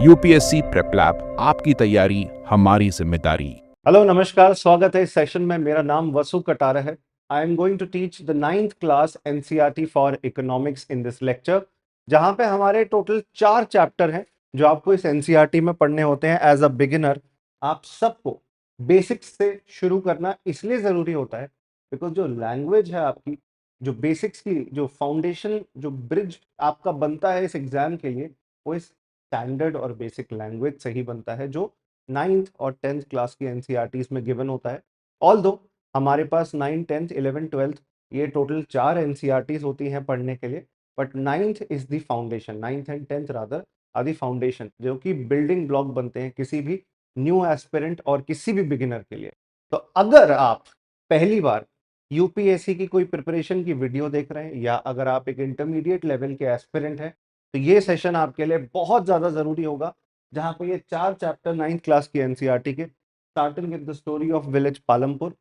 UPSC prep lab, आपकी तैयारी हमारी जिम्मेदारी। हेलो नमस्कार, स्वागत है इस सेशन में। मेरा नाम वसु कटारा है। I am going to teach the 9th class NCERT for economics in this lecture, जहां पे हमारे टोटल 4 चैप्टर हैं जो आपको इस एनसीईआरटी में पढ़ने होते हैं। एज अ बिगिनर आप सबको बेसिक्स से शुरू करना इसलिए ज़रूरी होता है बिकॉज जो लैंग्वेज है आपकी, जो बेसिक्स की जो फाउंडेशन, जो ब्रिज आपका बनता है इस एग्जाम के लिए, वो इस स्टैंडर्ड और बेसिक लैंग्वेज से ही बनता है जो 9th और 10th क्लास की एनसीईआरटीज में गिवन होता है। ऑल्दो हमारे पास 9, 10th, 11, 12 ये टोटल 4 एनसीईआरटीज होती हैं पढ़ने के लिए, but 9th is the foundation. 9th and 10th rather are the foundation, जो कि बिल्डिंग ब्लॉक बनते हैं किसी भी न्यू एस्पिरेंट और किसी भी बिगिनर के लिए। तो अगर आप पहली बार यूपीएससी की कोई प्रिपरेशन की वीडियो देख रहे हैं या अगर आप एक इंटरमीडिएट लेवल के एस्पिरेंट हैं, तो ये सेशन आपके लिए बहुत ज्यादा जरूरी होगा, जहां पे ये 4 चैप्टर 9th क्लास की एनसीईआरटी के, starting with the story of village Palampur,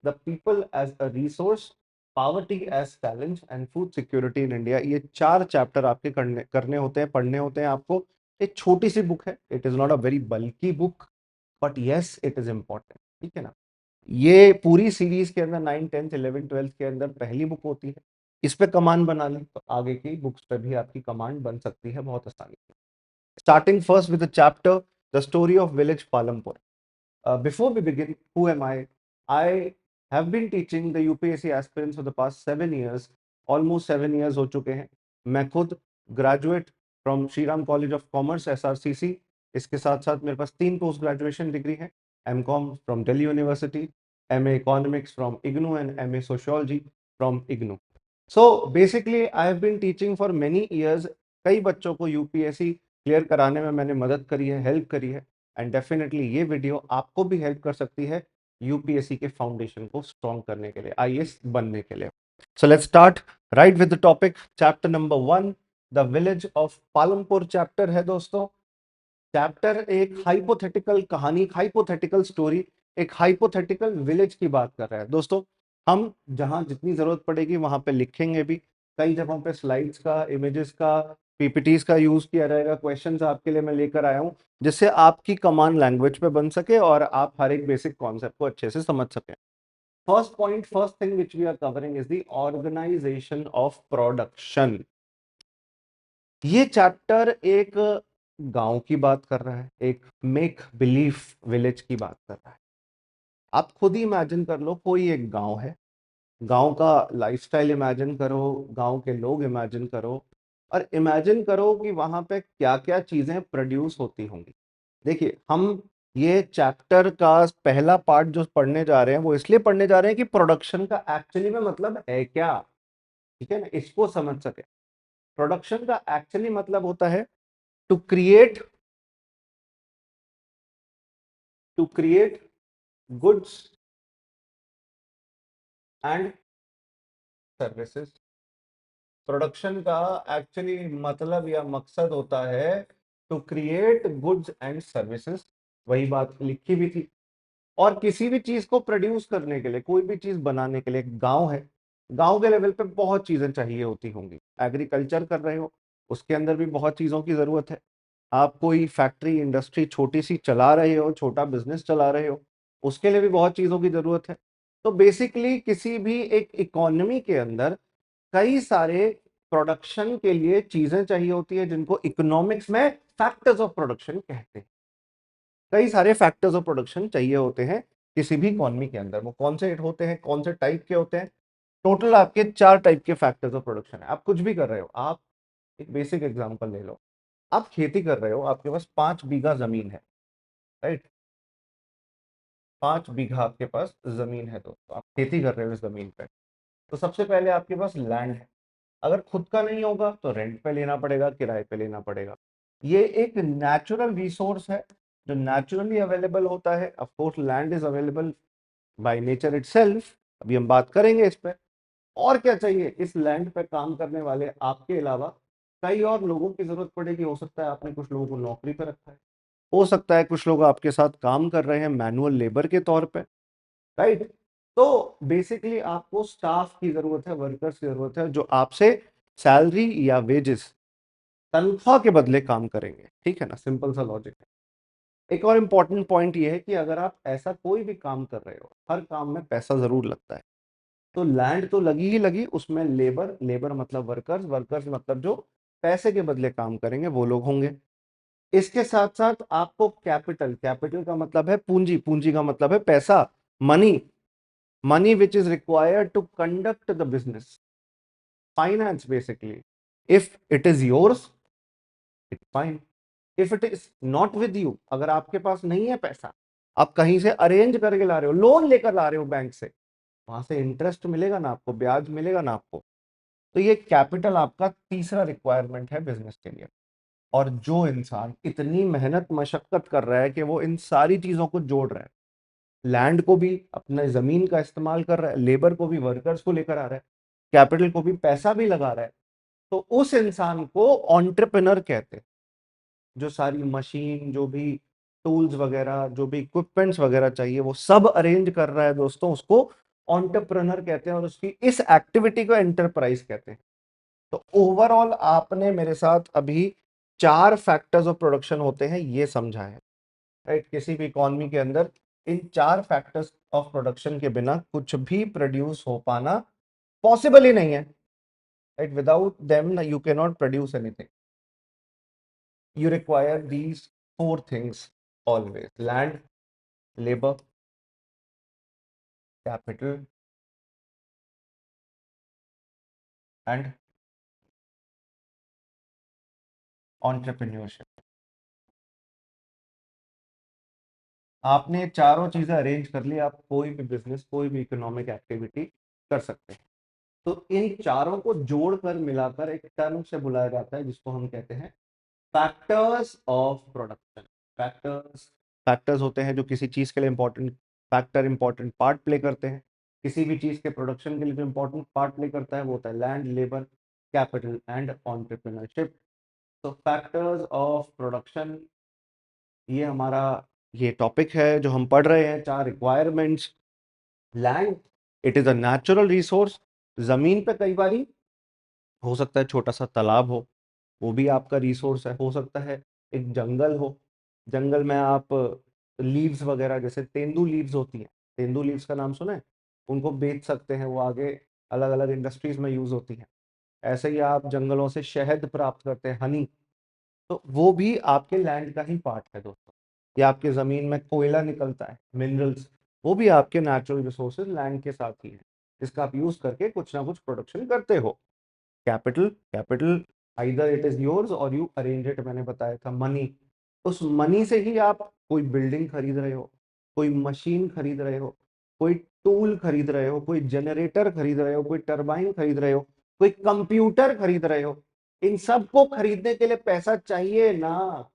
the people as a resource, poverty as challenge and food security in India, ये 4 चैप्टर आपके करने होते हैं, पढ़ने होते हैं आपको। एक छोटी सी बुक है, it is not a very bulky book, but yes it is important, ठीक है ना। ये पूरी सीरीज के अंदर 9, 10th, 11, 12 के अंदर पहली बुक होती है। इस पे कमांड बना लें तो आगे की बुक्स पे भी आपकी कमांड बन सकती है बहुत आसानी से। Starting first with the chapter, the story of village Palampur. Before we begin, who am I? I have been teaching the UPSC aspirants for the past 7 years, almost 7 years हो चुके हैं। मैं खुद graduate from Shri Ram College of Commerce SRCC, इसके साथ साथ मेरे पास 3 पोस्ट ग्रेजुएशन डिग्री है, MCOM from Delhi University, MA economics from IGNOU and MA sociology from IGNOU. So basically I have been teaching for many years. कई बच्चों को यूपीएससी क्लियर कराने में मैंने मदद करी है, हेल्प करी है, एंड डेफिनेटली ये वीडियो आपको भी हेल्प कर सकती है यूपीएससी के फाउंडेशन को स्ट्रॉन्ग करने के लिए, आईएएस बनने के लिए। So let's start right with the topic. Chapter number 1, the village of Palampur chapter है दोस्तों। चैप्टर एक हाइपोथेटिकल कहानी, हाइपोथेटिकल स्टोरी, एक हाइपोथेटिकल विलेज की बात कर रहा है दोस्तों। हम जहां जितनी जरूरत पड़ेगी वहां पे लिखेंगे भी, कई जगहों पे स्लाइड्स का, इमेजेस का, पीपीटीज का यूज किया जाएगा। क्वेश्चंस आपके लिए मैं लेकर आया हूं जिससे आपकी कमांड लैंग्वेज पे बन सके और आप हर एक बेसिक कॉन्सेप्ट को अच्छे से समझ सकें। First point, first thing which we are covering is the organisation of production. ये चैप्टर एक गांव की बात कर रहा है, एक मेक बिलीव विलेज की बात कर रहा है। आप खुद ही इमेजिन कर लो, कोई एक गांव है, गांव का लाइफस्टाइल इमेजिन करो, गांव के लोग इमेजिन करो, और इमेजिन करो कि वहां पे क्या क्या चीजें प्रोड्यूस होती होंगी। देखिए, हम ये चैप्टर का पहला पार्ट जो पढ़ने जा रहे हैं वो इसलिए पढ़ने जा रहे हैं कि प्रोडक्शन का एक्चुअली में मतलब है क्या, ठीक है ना, इसको समझ सके। प्रोडक्शन का एक्चुअली मतलब होता है to create, to create goods and services. Production का एक्चुअली मतलब या मकसद होता है to create goods and services. वही बात लिखी भी थी। और किसी भी चीज को प्रोड्यूस करने के लिए, कोई भी चीज बनाने के लिए, गांव है, गांव के लेवल पे बहुत चीजें चाहिए होती होंगी। एग्रीकल्चर कर रहे हो, उसके अंदर भी बहुत चीजों की जरूरत है। आप कोई फैक्ट्री, इंडस्ट्री छोटी सी चला रहे हो, छोटा बिजनेस चला रहे हो, उसके लिए भी बहुत चीजों की जरूरत है। तो बेसिकली किसी भी एक इकोनॉमी के अंदर कई सारे प्रोडक्शन के लिए चीजें चाहिए होती है, जिनको इकोनॉमिक्स में फैक्टर्स ऑफ प्रोडक्शन कहते हैं। कई सारे फैक्टर्स ऑफ प्रोडक्शन चाहिए होते हैं किसी भी इकोनॉमी के अंदर। वो कौन से होते हैं, कौन से टाइप के होते हैं? टोटल आपके 4 टाइप के फैक्टर्स ऑफ प्रोडक्शन है। आप कुछ भी कर रहे हो, आप एक बेसिक एग्जांपल ले लो। आप खेती कर रहे हो, आपके पास 5 बीघा जमीन है, राइट। 5 बीघा आपके पास जमीन है, तो आप खेती कर रहे हो इस जमीन पे। तो सबसे पहले आपके पास लैंड है। अगर खुद का नहीं होगा तो रेंट पे लेना पड़ेगा, किराए पे लेना पड़ेगा। ये एक नेचुरल रिसोर्स है जो नेचुरली अवेलेबल होता है। Of course land is available by nature itself, अभी हम बात करेंगे इस पे। और क्या चाहिए? इस लैंड पे काम करने वाले आपके अलावा कई और लोगों की जरूरत पड़ेगी। हो सकता है आपने कुछ लोगों को नौकरी पे रखा है, हो सकता है कुछ लोग आपके साथ काम कर रहे हैं मैनुअल लेबर के तौर पे, राइट। तो बेसिकली आपको स्टाफ की जरूरत है, वर्कर्स की जरूरत है जो आपसे सैलरी या वेजेस तनख्वाह के बदले काम करेंगे, ठीक है ना, सिंपल सा लॉजिक है। एक और इम्पॉर्टेंट पॉइंट ये है कि अगर आप ऐसा कोई भी काम कर रहे हो, हर काम में पैसा जरूर लगता है। तो लैंड तो लगी ही लगी, उसमें लेबर, लेबर मतलब वर्कर्स, वर्कर्स मतलब जो पैसे के बदले काम करेंगे वो लोग होंगे। इसके साथ साथ आपको कैपिटल, कैपिटल का मतलब है पूंजी, पूंजी का मतलब है पैसा, money, money which is required to conduct the business, finance basically. If it is yours, it's fine. If it is not with you, अगर आपके पास नहीं है पैसा, आप कहीं से अरेंज करके ला रहे हो, लोन लेकर ला रहे हो बैंक से, वहां से इंटरेस्ट मिलेगा ना आपको, ब्याज मिलेगा ना आपको। तो ये कैपिटल आपका तीसरा रिक्वायरमेंट है बिजनेस के लिए। और जो इंसान इतनी मेहनत मशक्कत कर रहा है कि वो इन सारी चीजों को जोड़ रहा है, लैंड को भी, अपने जमीन का इस्तेमाल कर रहा है, लेबर को भी, वर्कर्स को लेकर आ रहा है, कैपिटल को भी, पैसा भी लगा रहा है, तो उस इंसान को एंटरप्रेन्योर कहते हैं। जो सारी मशीन, जो भी टूल्स वगैरह, जो भी इक्विपमेंट्स वगैरह चाहिए वो सब अरेंज कर रहा है दोस्तों, उसको एंटरप्रेन्योर कहते हैं, और उसकी इस एक्टिविटी को एंटरप्राइज कहते हैं। तो ओवरऑल आपने मेरे साथ अभी 4 फैक्टर्स ऑफ प्रोडक्शन होते हैं ये समझा है, राइट। किसी भी इकोनॉमी के अंदर इन 4 फैक्टर्स ऑफ प्रोडक्शन के बिना कुछ भी प्रोड्यूस हो पाना पॉसिबल ही नहीं है, right. Without them you can not produce anything. You require these 4 things always: land, labor, capital, and entrepreneurship. आपने चारों चीजें अरेंज कर ली, आप कोई भी बिजनेस, कोई भी इकोनॉमिक एक्टिविटी कर सकते हैं। तो इन चारों को जोड़कर मिलाकर एक टर्म से बुलाया जाता है जिसको हम कहते हैं factors of production. Factors, factors होते हैं जो किसी चीज के लिए important, factor important part play करते हैं। किसी भी चीज के प्रोडक्शन के लिए जो इंपॉर्टेंट पार्ट प्ले करता है वो होता है land, labour, capital and entrepreneurship. तो फैक्टर्स ऑफ प्रोडक्शन, ये हमारा ये टॉपिक है जो हम पढ़ रहे हैं। 4 requirements. Land, it is a natural resource. जमीन पे कई बारी हो सकता है छोटा सा तालाब हो, वो भी आपका रिसोर्स है। हो सकता है एक जंगल हो, जंगल में आप लीव्स वगैरह, जैसे तेंदू लीव्स होती हैं, तेंदू लीव्स का नाम सुना है, उनको बेच सकते हैं, वो आगे अलग अलग इंडस्ट्रीज में यूज होती हैं। ऐसे ही आप जंगलों से शहद प्राप्त करते हैं, हनी, तो वो भी आपके लैंड का ही पार्ट है दोस्तों। या आपके जमीन में कोयला निकलता है, मिनरल्स, वो भी आपके नेचुरल रिसोर्सेज लैंड के साथ ही है, जिसका आप यूज करके कुछ ना कुछ प्रोडक्शन करते हो। Capital, capital either it is yours और यू अरेंज इट, मैंने बताया था। मनी, उस मनी से ही आप कोई बिल्डिंग खरीद रहे हो, कोई मशीन खरीद रहे हो, कोई टूल खरीद रहे हो, कोई जनरेटर खरीद रहे हो, कोई टरबाइन खरीद रहे हो, कोई कंप्यूटर खरीद रहे हो। इन सब को खरीदने के लिए पैसा चाहिए ना,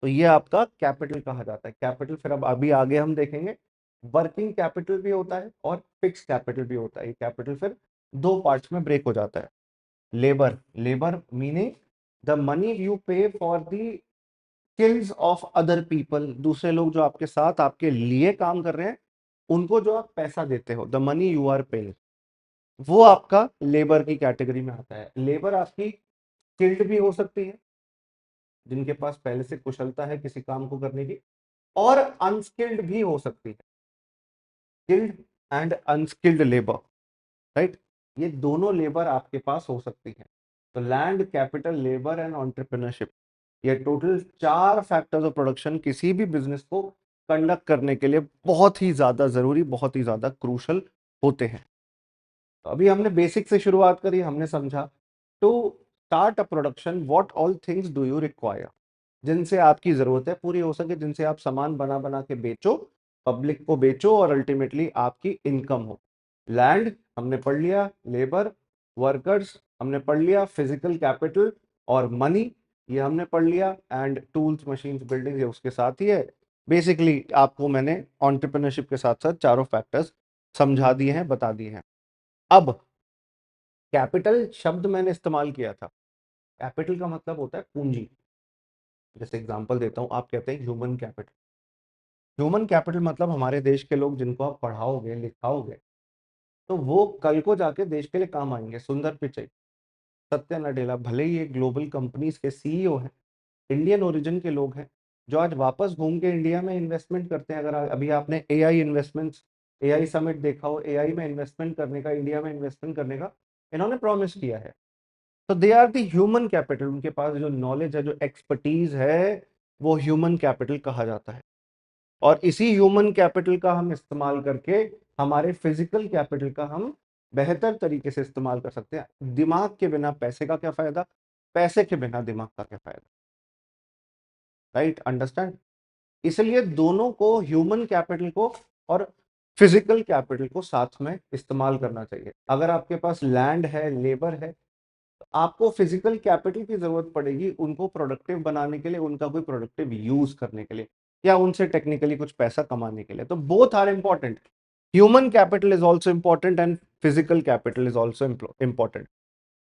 तो ये आपका कैपिटल कहा जाता है। कैपिटल फिर अब अभी आगे हम देखेंगे, वर्किंग कैपिटल भी होता है और फिक्स कैपिटल भी होता है। ये कैपिटल फिर 2 पार्ट्स में ब्रेक हो जाता है। Labour, labour meaning the money you pay for the skills of other people, दूसरे लोग जो आपके साथ आपके लिए काम कर रहे हैं, उनको जो आप पैसा देते हो, the money you are paying, वो आपका लेबर की कैटेगरी में आता है। लेबर आपकी स्किल्ड भी हो सकती है, जिनके पास पहले से कुशलता है किसी काम को करने की, और अनस्किल्ड भी हो सकती है। Skilled and unskilled labour, right, ये दोनों लेबर आपके पास हो सकती है। तो land, capital, labour and entrepreneurship, ये टोटल 4 फैक्टर्स ऑफ प्रोडक्शन किसी भी बिजनेस को कंडक्ट करने के लिए बहुत ही ज्यादा जरूरी, बहुत ही ज्यादा क्रूशल होते हैं। तो अभी हमने बेसिक से शुरुआत करी, हमने समझा to start a production what all things do you require, जिनसे आपकी जरूरत है पूरी हो सके, जिनसे आप सामान बना बना के बेचो, पब्लिक को बेचो और अल्टीमेटली आपकी इनकम हो। लैंड हमने पढ़ लिया, लेबर, वर्कर्स हमने पढ़ लिया, फिजिकल कैपिटल और मनी ये हमने पढ़ लिया, एंड टूल्स, मशीन्स, बिल्डिंग ये उसके साथ ही है। बेसिकली आपको मैंने एंटरप्रेन्योरशिप के साथ साथ चारों फैक्टर्स समझा दिए हैं, बता दिए हैं। अब कैपिटल शब्द मैंने इस्तेमाल किया था, कैपिटल का मतलब होता है पूंजी। जैसे एग्जांपल देता हूं, आप कहते हैं ह्यूमन कैपिटल। ह्यूमन कैपिटल मतलब हमारे देश के लोग जिनको आप पढ़ाओगे, लिखाओगे, तो वो कल को जाके देश के लिए काम आएंगे। सुंदर पिचाई, सत्या नडेला भले ही एक ग्लोबल कंपनीज के सीईओ हैं, इंडियन ओरिजिन के लोग हैं, जो आज वापस घूम के इंडिया में इन्वेस्टमेंट करते हैं। अगर अभी आपने एआई इन्वेस्टमेंट्स, एआई समिट देखा हो, एआई में इन्वेस्टमेंट करने का, इंडिया में इन्वेस्टमेंट करने का इन्होंने प्रॉमिस किया है। तो they are the human capital, उनके पास जो नॉलेज है, जो एक्सपर्टीज है, वो ह्यूमन कैपिटल कहा जाता है। और इसी ह्यूमन कैपिटल का हम इस्तेमाल करके हमारे फिजिकल कैपिटल का हम बेहतर तरीके से इस्तेमाल कर सकते हैं। दिमाग के बिना पैसे का क्या फायदा, पैसे के बिना दिमाग का क्या फायदा, राइट? अंडरस्टैंड? इसलिए दोनों को, ह्यूमन कैपिटल को और फिजिकल कैपिटल को साथ में इस्तेमाल करना चाहिए। अगर आपके पास लैंड है, लेबर है, तो आपको फिजिकल कैपिटल की जरूरत पड़ेगी उनको प्रोडक्टिव बनाने के लिए, उनका कोई प्रोडक्टिव यूज करने के लिए, या उनसे टेक्निकली कुछ पैसा कमाने के लिए। तो both are important. Human capital is also important and physical capital is also important.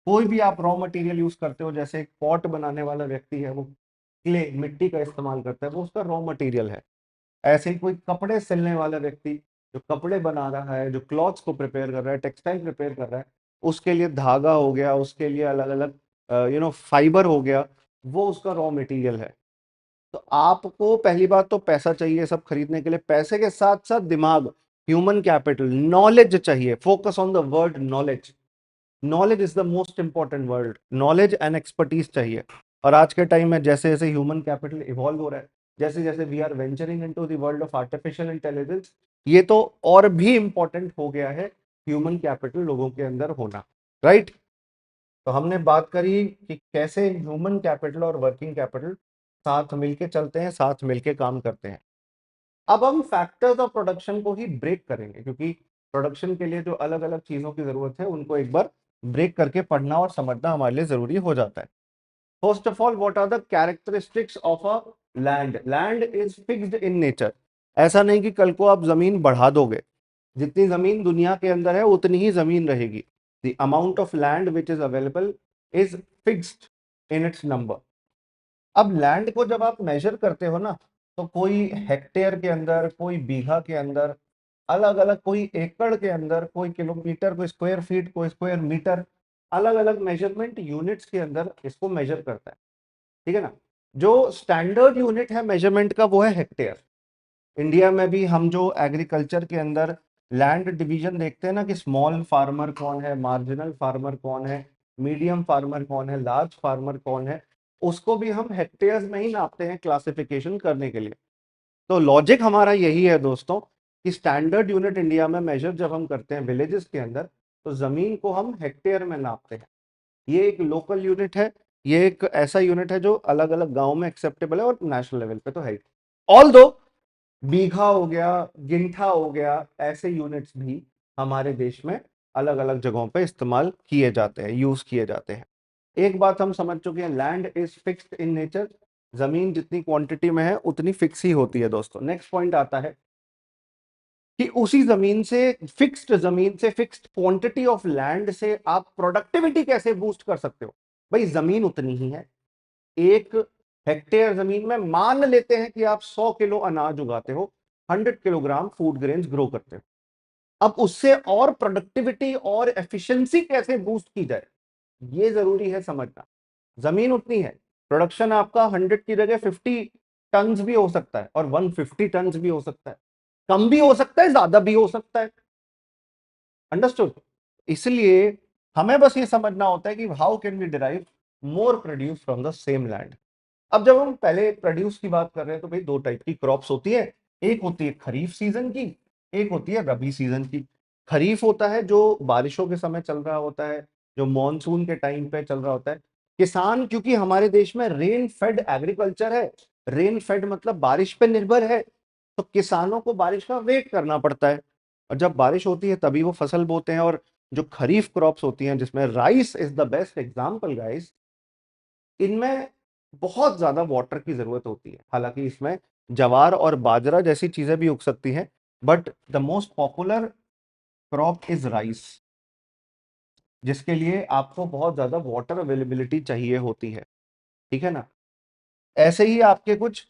कोई भी आप रॉ मटेरियल यूज करते हो, जैसे एक पॉट बनाने वाला व्यक्ति है, वो क्ले, मिट्टी का इस्तेमाल करता है, वो उसका रॉ मटेरियल है। ऐसे ही कोई कपड़े सिलने वाला व्यक्ति जो कपड़े बना रहा है, जो क्लॉथ्स को प्रिपेयर कर रहा है, टेक्सटाइल प्रिपेयर कर रहा है, उसके लिए धागा हो गया, उसके लिए अलग अलग फाइबर हो गया, वो उसका रॉ मटेरियल है। तो आपको पहली बात तो पैसा चाहिए सब खरीदने के लिए, पैसे के साथ साथ दिमाग, ह्यूमन कैपिटल, नॉलेज चाहिए। Focus on the word knowledge. Knowledge is the most important word, knowledge and expertise चाहिए। और आज के टाइम में जैसे जैसे ह्यूमन कैपिटल इवॉल्व हो रहा है, जैसे जैसे we are venturing into the world of artificial intelligence, ये तो और भी इंपॉर्टेंट हो गया है ह्यूमन कैपिटल लोगों के अंदर होना, राइट? तो हमने बात करी कि कैसे ह्यूमन कैपिटल और वर्किंग कैपिटल साथ मिलके चलते हैं, साथ मिलके काम करते हैं। अब हम फैक्टर्स ऑफ प्रोडक्शन को ही ब्रेक करेंगे, क्योंकि प्रोडक्शन के लिए जो अलग अलग चीजों की जरूरत है, उनको एक बार ब्रेक करके पढ़ना और समझना हमारे लिए जरूरी हो जाता है। First of all, what are the characteristics of a land? Land is fixed in nature. ऐसा नहीं कि कल को आप जमीन बढ़ा दोगे, जितनी जमीन दुनिया के अंदर है उतनी ही जमीन रहेगी। The amount of land which is available is fixed in its number. अब लैंड को जब आप मेजर करते हो ना, तो कोई हेक्टेयर के अंदर, कोई बीघा के अंदर, अलग अलग, कोई एकड़ के अंदर, कोई किलोमीटर, कोई स्क्वायर फीट, कोई स्क्वायर मीटर, अलग अलग मेजरमेंट यूनिट्स के अंदर इसको मेजर करता है, ठीक है ना? जो स्टैंडर्ड यूनिट है मेजरमेंट का, वो है हेक्टेयर। इंडिया में भी हम जो एग्रीकल्चर के अंदर लैंड डिवीजन देखते हैं ना, कि स्मॉल फार्मर कौन है, मार्जिनल फार्मर कौन है, मीडियम फार्मर कौन है, लार्ज फार्मर कौन है, उसको भी हम हेक्टेयर्स में ही नापते हैं क्लासिफिकेशन करने के लिए। तो लॉजिक हमारा यही है दोस्तों, कि स्टैंडर्ड यूनिट इंडिया में मेजर जब हम करते हैं विलेजेस के अंदर, तो जमीन को हम हेक्टेयर में नापते हैं। ये एक लोकल यूनिट है, ये एक ऐसा यूनिट है जो अलग अलग गांव में एक्सेप्टेबल है, और नेशनल लेवल पे तो है ही। ऑल दो बीघा हो गया, गिनठा हो गया, ऐसे यूनिट्स भी हमारे देश में अलग अलग जगहों पे इस्तेमाल किए जाते हैं, यूज किए जाते हैं। एक बात हम समझ चुके हैं, land is fixed in nature. जमीन जितनी क्वांटिटी में है उतनी फिक्स ही होती है दोस्तों। नेक्स्ट पॉइंट आता है कि उसी जमीन से, फिक्स्ड जमीन से, फिक्स्ड क्वांटिटी ऑफ लैंड से आप प्रोडक्टिविटी कैसे बूस्ट कर सकते हो? भाई जमीन उतनी ही है। एक हेक्टेयर जमीन में मान लेते हैं कि आप 100 किलो अनाज उगाते हो, 100 किलोग्राम फूड ग्रेन्स ग्रो करते हो। अब उससे और प्रोडक्टिविटी और एफिशिएंसी कैसे बूस्ट की जाए, ये जरूरी है समझना। जमीन उतनी है, प्रोडक्शन आपका 100 की जगह 50 टन भी हो सकता है, और 150 टन भी हो सकता है, कम भी हो सकता है, ज्यादा भी हो सकता है। अंडरस्टूड? इसलिए हमें बस ये समझना होता है कि how can we derive more produce from the same land. अब जब हम पहले प्रोड्यूस की बात कर रहे हैं, तो भाई दो टाइप की क्रॉप्स होती है। एक होती है खरीफ सीजन की, एक होती है रबी सीजन की। खरीफ होता है जो बारिशों के समय चल रहा होता है, जो मॉनसून के टाइम पे चल रहा होता है। किसान, क्योंकि हमारे देश में रेन फेड एग्रीकल्चर है, रेन फेड मतलब बारिश पे निर्भर है, तो किसानों को बारिश का वेट करना पड़ता है, और जब बारिश होती है तभी वो फसल बोते हैं। और जो खरीफ क्रॉप्स होती हैं, जिसमें rice is the best example guys, इनमें बहुत ज्यादा वाटर की जरूरत होती है। हालांकि इसमें जवार और बाजरा जैसी चीजें भी उग सकती हैं, but the most popular crop is rice, जिसके लिए आपको बहुत ज्यादा वाटर अवेलेबिलिटी चाहिए होती है, ठीक है ना? ऐसे ही आपके कुछ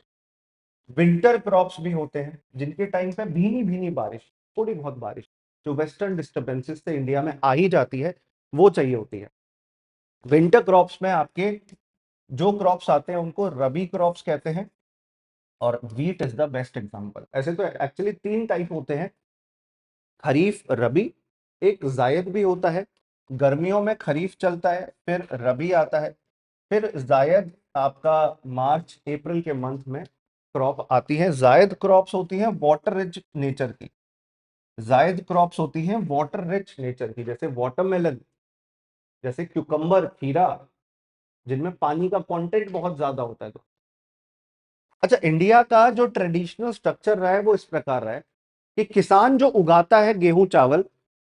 विंटर क्रॉप्स भी होते हैं, जिनके टाइम पे भीनी भीनी बारिश, थोड़ी बहुत बारिश जो वेस्टर्न डिस्टर्बेंसेस से इंडिया में आ ही जाती है, वो चाहिए होती है। विंटर क्रॉप्स में आपके जो क्रॉप्स आते हैं उनको रबी क्रॉप्स कहते हैं, और wheat is the best example. ऐसे तो एक्चुअली तीन टाइप होते हैं, खरीफ, रबी, एक जायद भी होता है। गर्मियों में खरीफ चलता है, फिर रबी आता है, फिर जायद आपका मार्च अप्रैल के मंथ में क्रॉप आती है। जायद क्रॉप्स होती हैं वाटर रिच नेचर की, जायद क्रॉप्स होती हैं वाटर रिच नेचर की, जैसे वाटरमेलन, जैसे क्यूकम्बर, खीरा, जिनमें पानी का कंटेंट बहुत ज्यादा होता है। तो अच्छा, इंडिया का जो ट्रेडिशनल स्ट्रक्चर रहा है वो इस प्रकार रहा है कि किसान जो उगाता है गेहूं चावल,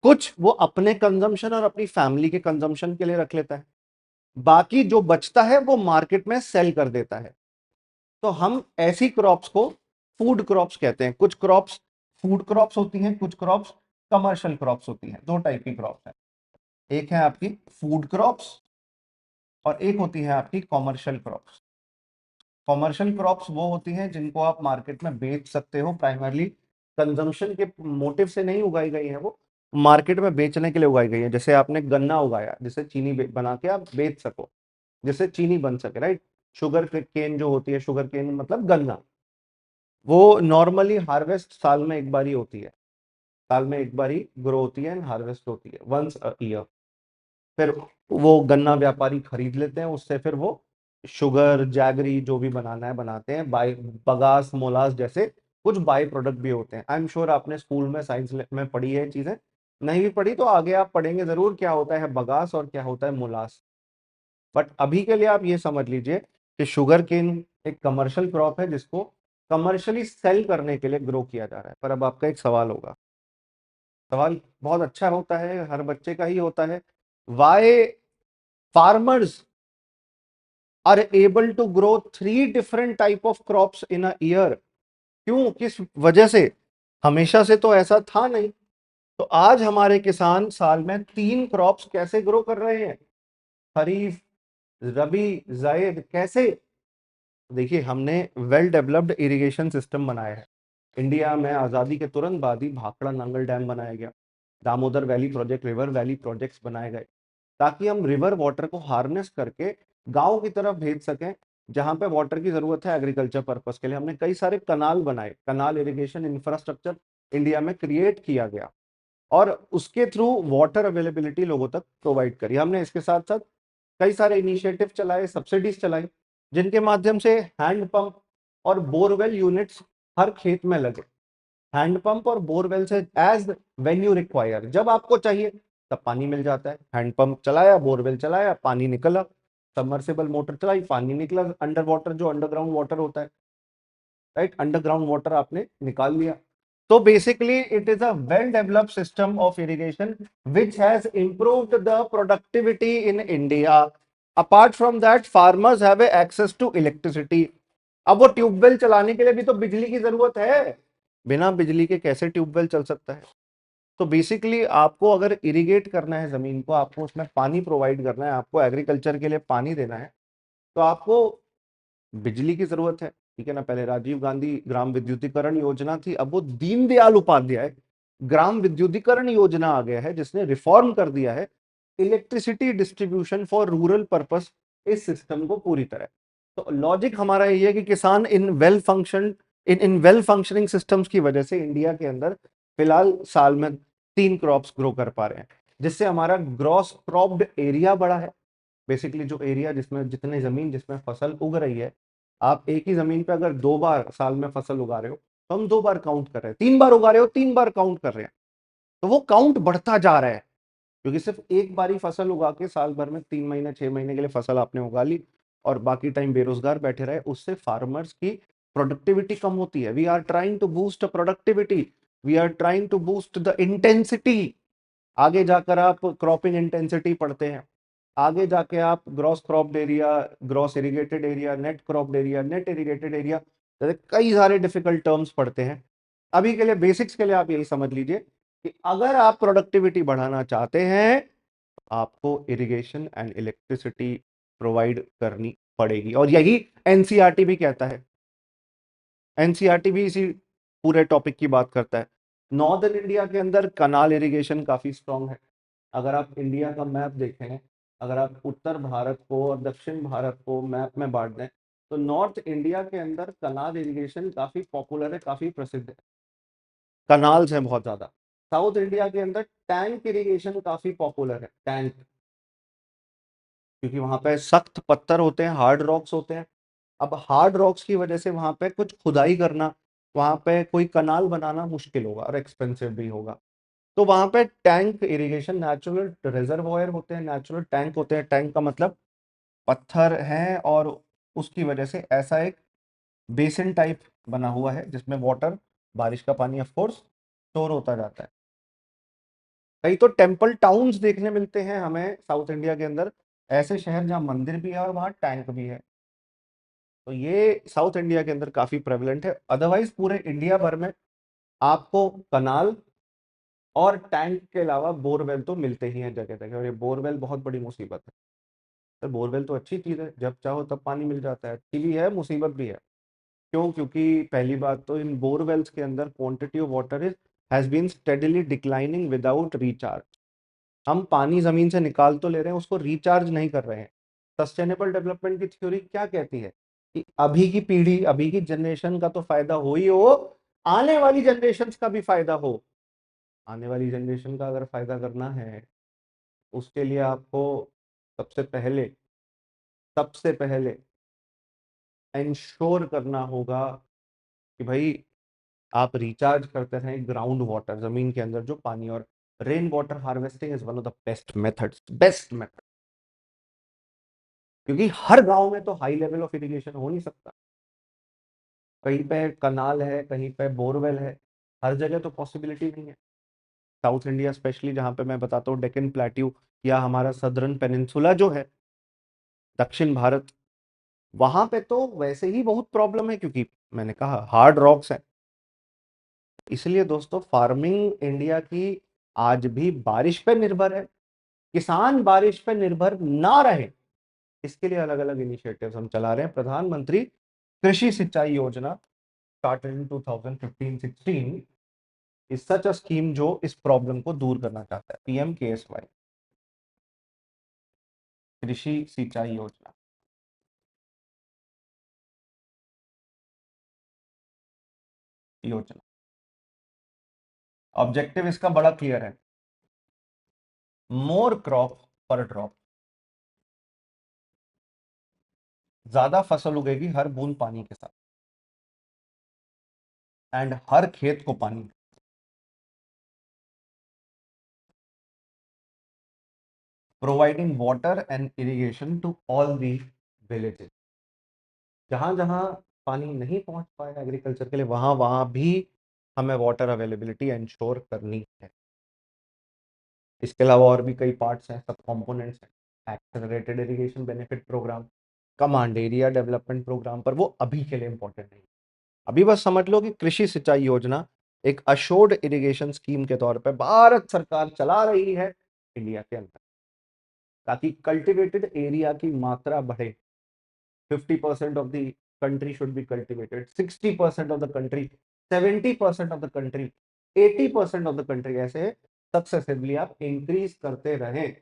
कुछ वो अपने कंजम्पशन और अपनी फैमिली के कंजम्पशन के लिए रख लेता है, बाकी जो बचता है वो मार्केट में सेल कर देता है। तो हम ऐसी क्रॉप्स को फूड क्रॉप्स कहते हैं। कुछ क्रॉप्स फूड क्रॉप्स होती हैं, कुछ क्रॉप्स कमर्शियल क्रॉप्स होती हैं। दो टाइप की क्रॉप्स हैं, एक है आपकी फूड क्रॉप्स और एक होती है आपकी कमर्शियल क्रॉप्स। कमर्शियल क्रॉप्स वो होती हैं जिनको आप मार्केट में बेच सकते हो, प्राइमरली कंजम्पशन के मोटिव से नहीं उगाई गई है, वो मार्केट में बेचने के लिए उगाई गई है। जैसे आपने गन्ना उगाया जिससे चीनी बना के आप बेच सको, जिससे चीनी बन सके, राइट। शुगर केन जो होती है, शुगर केन मतलब गन्ना, वो नॉर्मली हार्वेस्ट साल में एक बार ही होती है, साल में एक बार ही ग्रो होती है एंड हार्वेस्ट होती है, वंस अ ईयर। फिर वो गन्ना व्यापारी खरीद लेते हैं, उससे फिर वो शुगर, जैगरी जो भी बनाना है बनाते हैं। बाई बगास, मोलास जैसे कुछ बाई प्रोडक्ट भी होते हैं। आई एम श्योर आपने स्कूल में साइंस में पढ़ी है चीजें, नहीं भी पढ़ी तो आगे आप पढ़ेंगे जरूर क्या होता है बगास और क्या होता है मोलास। बट अभी के लिए आप ये समझ लीजिए कि शुगर केन एक कमर्शियल क्रॉप है जिसको कमर्शियली सेल करने के लिए ग्रो किया जा रहा है। पर अब आपका एक सवाल होगा, सवाल बहुत अच्छा होता है, हर बच्चे का ही होता है, why farmers are able to grow 3 different type of crops in a year? क्यों, किस वजह से? हमेशा से तो ऐसा था नहीं। तो आज हमारे किसान साल में 3 क्रॉप्स कैसे ग्रो कर रहे हैं, खरीफ, रबी, जायद, कैसे? देखिए, हमने वेल डेवलप्ड इरिगेशन सिस्टम बनाया है। इंडिया में आज़ादी के तुरंत बाद ही भाखड़ा नांगल डैम बनाया गया, Damodar valley project, river valley projects बनाए गए, ताकि हम रिवर वाटर को हार्नेस करके गांव की तरफ भेज सकें, जहां पे वाटर की जरूरत है एग्रीकल्चर पर्पस के लिए। हमने कई सारे कनाल बनाए, कनाल इरिगेशन इंफ्रास्ट्रक्चर इंडिया में क्रिएट किया गया, और उसके थ्रू वाटर अवेलेबिलिटी लोगों तक प्रोवाइड करी हमने। इसके साथ साथ कई सारे इनिशिएटिव चलाए, सब्सिडीज चलाई, जिनके माध्यम से हैंड पंप और बोरवेल यूनिट्स हर खेत में लगे। हैंड पंप और बोरवेल से एज वेन यू रिक्वायर, जब आपको चाहिए तब पानी मिल जाता है। हैंड पंप चलाया, बोरवेल चलाया, पानी निकला, सबमर्सिबल मोटर चलाई, पानी निकला, अंडर वाटर जो अंडरग्राउंड वाटर होता है, राइट, अंडरग्राउंड वाटर आपने निकाल लिया। तो basically it is a well developed system of irrigation which has improved the productivity in India. Apart from that, farmers have access to electricity. अब वो tubewell चलाने के लिए भी तो बिजली की जरूरत है, बिना बिजली के कैसे ट्यूबवेल चल सकता है? तो बेसिकली आपको अगर इरिगेट करना है जमीन को, आपको उसमें पानी प्रोवाइड करना है, आपको एग्रीकल्चर के लिए पानी देना है, तो आपको बिजली की जरूरत है, ठीक है ना। पहले राजीव गांधी ग्राम विद्युतीकरण योजना थी, अब वो दीनदयाल उपाध्याय ग्राम विद्युतीकरण योजना आ गया है, जिसने रिफॉर्म कर दिया है electricity distribution for rural purpose, इस सिस्टम को पूरी तरह। तो लॉजिक हमारा ये है कि किसान इन वेल फंक्शनिंग सिस्टम्स की वजह से इंडिया के अंदर फिलहाल साल में 3 क्रॉप्स ग्रो कर पा रहे हैं, जिससे हमारा ग्रॉस क्रॉप्ड एरिया बढ़ा है। बेसिकली जो एरिया जिसमें जितने जमीन जिसमें फसल उग रही है, आप एक ही जमीन पे अगर 2 बार साल में फसल उगा रहे हो तो हम 2 बार काउंट कर रहे हैं, 3 बार उगा रहे हो 3 बार काउंट कर रहे हैं, तो वो काउंट बढ़ता जा रहा है। क्योंकि सिर्फ एक बार ही फसल उगा के साल भर में 3 महीने 6 महीने के लिए फसल आपने उगा ली और बाकी टाइम बेरोजगार बैठे रहे, उससे फार्मर्स की प्रोडक्टिविटी कम होती है। We are trying to boost productivity, we are trying to boost the intensity. आगे जाकर आप क्रॉपिंग इंटेंसिटी पढ़ते हैं, आगे जाके आप gross cropped area, gross irrigated area, net cropped area, net irrigated area, जैसे कई सारे डिफिकल्ट टर्म्स पढ़ते हैं। अभी के लिए बेसिक्स के लिए आप यही समझ लीजिए कि अगर आप प्रोडक्टिविटी बढ़ाना चाहते हैं, आपको इरिगेशन एंड इलेक्ट्रिसिटी प्रोवाइड करनी पड़ेगी, और यही एनसीईआरटी भी कहता है। एनसीईआरटी भी इसी पूरे टॉपिक की बात करता है। नॉर्दर्न इंडिया के अंदर कनाल इरिगेशन काफी स्ट्रांग है। अगर आप इंडिया का मैप देखें अगर आप उत्तर भारत को और दक्षिण भारत को मैप में बांट दें तो नॉर्थ इंडिया के अंदर कनाल इरिगेशन काफी पॉपुलर है, काफी प्रसिद्ध है, कनाल्स हैं बहुत ज्यादा। साउथ इंडिया के अंदर टैंक इरिगेशन काफी पॉपुलर है, टैंक, क्योंकि वहां पे सख्त पत्थर होते हैं, हार्ड रॉक्स होते हैं। अब हार्ड रॉक्स की वजह से वहां पे कुछ खुदाई करना, वहां पे कोई कनाल बनाना मुश्किल होगा और एक्सपेंसिव भी होगा। तो वहां पे टैंक इरिगेशन, नेचुरल रिजर्वॉयर होते हैं, नेचुरल टैंक होते हैं। टैंक का मतलब पत्थर है और उसकी वजह से ऐसा एक बेसिन टाइप बना हुआ है जिसमें वाटर, बारिश का पानी ऑफ कोर्स स्टोर होता जाता है। कई तो टेम्पल टाउन्स देखने मिलते हैं हमें साउथ इंडिया के अंदर, ऐसे शहर जहाँ मंदिर भी है और वहाँ टैंक भी है। तो ये साउथ इंडिया के अंदर काफी प्रेवलेंट है। अदरवाइज पूरे इंडिया भर में आपको कनाल और टैंक के अलावा बोरवेल तो मिलते ही हैं जगह जगह, और ये बोरवेल बहुत बड़ी मुसीबत है। तो बोरवेल तो अच्छी चीज है, जब चाहो तब पानी मिल जाता है, अच्छी भी है मुसीबत भी है। क्यों? क्योंकि पहली बात तो इन बोरवेल्स के अंदर quantity of water is has been steadily declining without recharge. हम पानी जमीन से निकाल तो ले रहे हैं, उसको रिचार्ज नहीं कर रहे हैं। सस्टेनेबल डेवलपमेंट की थ्योरी क्या कहती है कि अभी की पीढ़ी, अभी की जनरेशन का तो फायदा हो ही हो, आने वाली जनरेशन का भी फायदा हो। आने वाली जनरेशन का अगर फायदा करना है, उसके लिए आपको सबसे पहले सबसे पहले इंश्योर करना होगा कि भाई आप रिचार्ज करते रहें ग्राउंड वाटर, जमीन के अंदर जो पानी। और rain water harvesting is one of the best methods, best method. क्योंकि हर गांव में तो हाई लेवल ऑफ इरिगेशन हो नहीं सकता, कहीं पे कनाल है, कहीं पे बोरवेल है, हर जगह तो पॉसिबिलिटी नहीं है। साउथ इंडिया स्पेशली, जहां पे मैं बताता हूँ डेक्कन प्लेट्यू या हमारा सदर्न पेनिनसुला जो है, दक्षिण भारत, वहां पे तो वैसे ही बहुत प्रॉब्लम है, क्योंकि मैंने कहा हार्ड रॉक्स है। इसलिए दोस्तों, फार्मिंग इंडिया की आज भी बारिश पे निर्भर है। किसान बारिश पे निर्भर ना रहे, इसके लिए अलग अलग इनिशिएटिव्स हम चला रहे हैं। प्रधानमंत्री कृषि सिंचाई योजना started in 2015-16 is such a scheme जो इस प्रॉब्लम को दूर करना चाहता है। PMKSY, कृषि सिंचाई योजना। योजना ऑब्जेक्टिव इसका बड़ा क्लियर है, मोर क्रॉप पर ड्रॉप। ज्यादा फसल उगेगी हर बूंद पानी के साथ, एंड हर खेत को पानी। Providing water and irrigation to all the villages. जहां जहां पानी नहीं पहुंच पाया एग्रीकल्चर के लिए, वहां वहां भी हमें वाटर अवेलेबिलिटी इंश्योर करनी है। इसके अलावा और भी कई पार्ट्स हैं, सब कंपोनेंट्स हैं। Accelerated irrigation benefit program, command area development program, पर वो अभी के लिए इंपॉर्टेंट नहीं। अभी बस समझ लो कि कृषि सिंचाई योजना एक अशोर्ड इरिगेशन स्कीम के तौर पे भारत सरकार चला रही है इंडिया के अंदर, ताकि कल्टिवेटेड एरिया की मात्रा बढ़े। 50% of the country should be cultivated, 60% of the country, 70% of the country, 80% of the country, ऐसे सक्सेसिवली आप इंक्रीज करते रहें,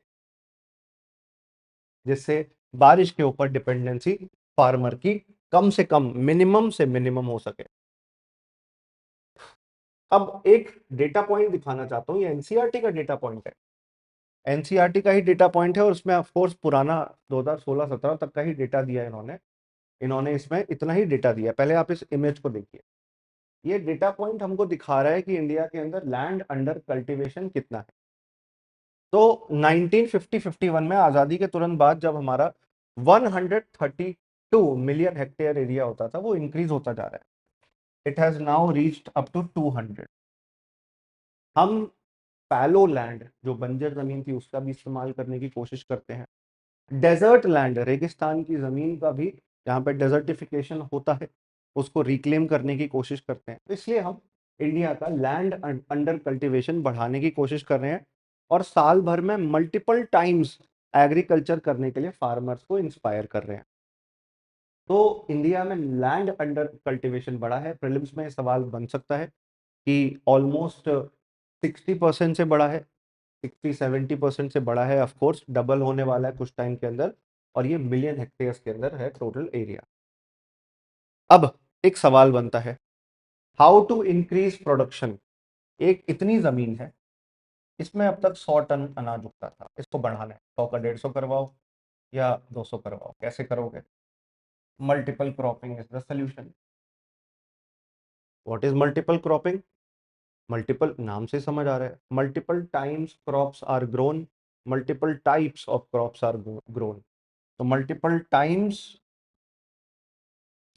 जिससे बारिश के ऊपर डिपेंडेंसी फार्मर की कम से कम, मिनिमम से मिनिमम हो सके। अब एक डेटा पॉइंट दिखाना चाहता हूँ, ये एनसीईआरटी का डेटा पॉइंट है। एनसीईआरटी का ही डेटा पॉइंट है, और उसमें ऑफ कोर्स पुराना 2016-17 तक का ही डेटा दिया है इन्होंने। इन्होंने इसमें इतना ही डेटा दिया है। पहले आप इस इमेज को देखिए। ये डेटा पॉइंट हमको दिखा रहा है कि इंडिया के अंदर लैंड अंडर कल्टीवेशन कितना है। तो 1950-51 में, आजादी के तुरंत बाद, जब हमारा 132 मिलियन हेक्टेयर एरिया होता था, वो इंक्रीज होता जा रहा है। It has now reached up to 200। हम फैलो लैंड, जो बंजर जमीन थी, उसका भी इस्तेमाल करने की कोशिश करते हैं। डेजर्ट लैंड, रेगिस्तान की जमीन का भी, जहाँ पे डेजर्टिफिकेशन होता है, उसको रिक्लेम करने की कोशिश करते हैं। तो इसलिए हम इंडिया का लैंड अंडर कल्टीवेशन बढ़ाने की कोशिश कर रहे हैं, और साल भर में मल्टीपल टाइम्स एग्रीकल्चर करने के लिए फार्मर्स को इंस्पायर कर रहे हैं। तो इंडिया में लैंड अंडर कल्टीवेशन बढ़ा है। प्रीलिम्स में सवाल बन सकता है कि ऑलमोस्ट 60% से बढ़ा है। 60-70% से बड़ा है, ऑफ कोर्स डबल होने वाला है कुछ टाइम के अंदर, और ये मिलियन हेक्टेयर्स के अंदर है टोटल एरिया। अब एक सवाल बनता है, हाउ टू इंक्रीज प्रोडक्शन। एक इतनी जमीन है, इसमें अब तक 100 टन अनाज उगता था, इसको बढ़ाना है, 100 का 150 करवाओ या 200 करवाओ, कैसे करोगे? Multiple cropping is the solution. What is multiple cropping? Multiple नाम से समझ आ रहा है, multiple times crops are grown, multiple types of crops are grown. तो multiple times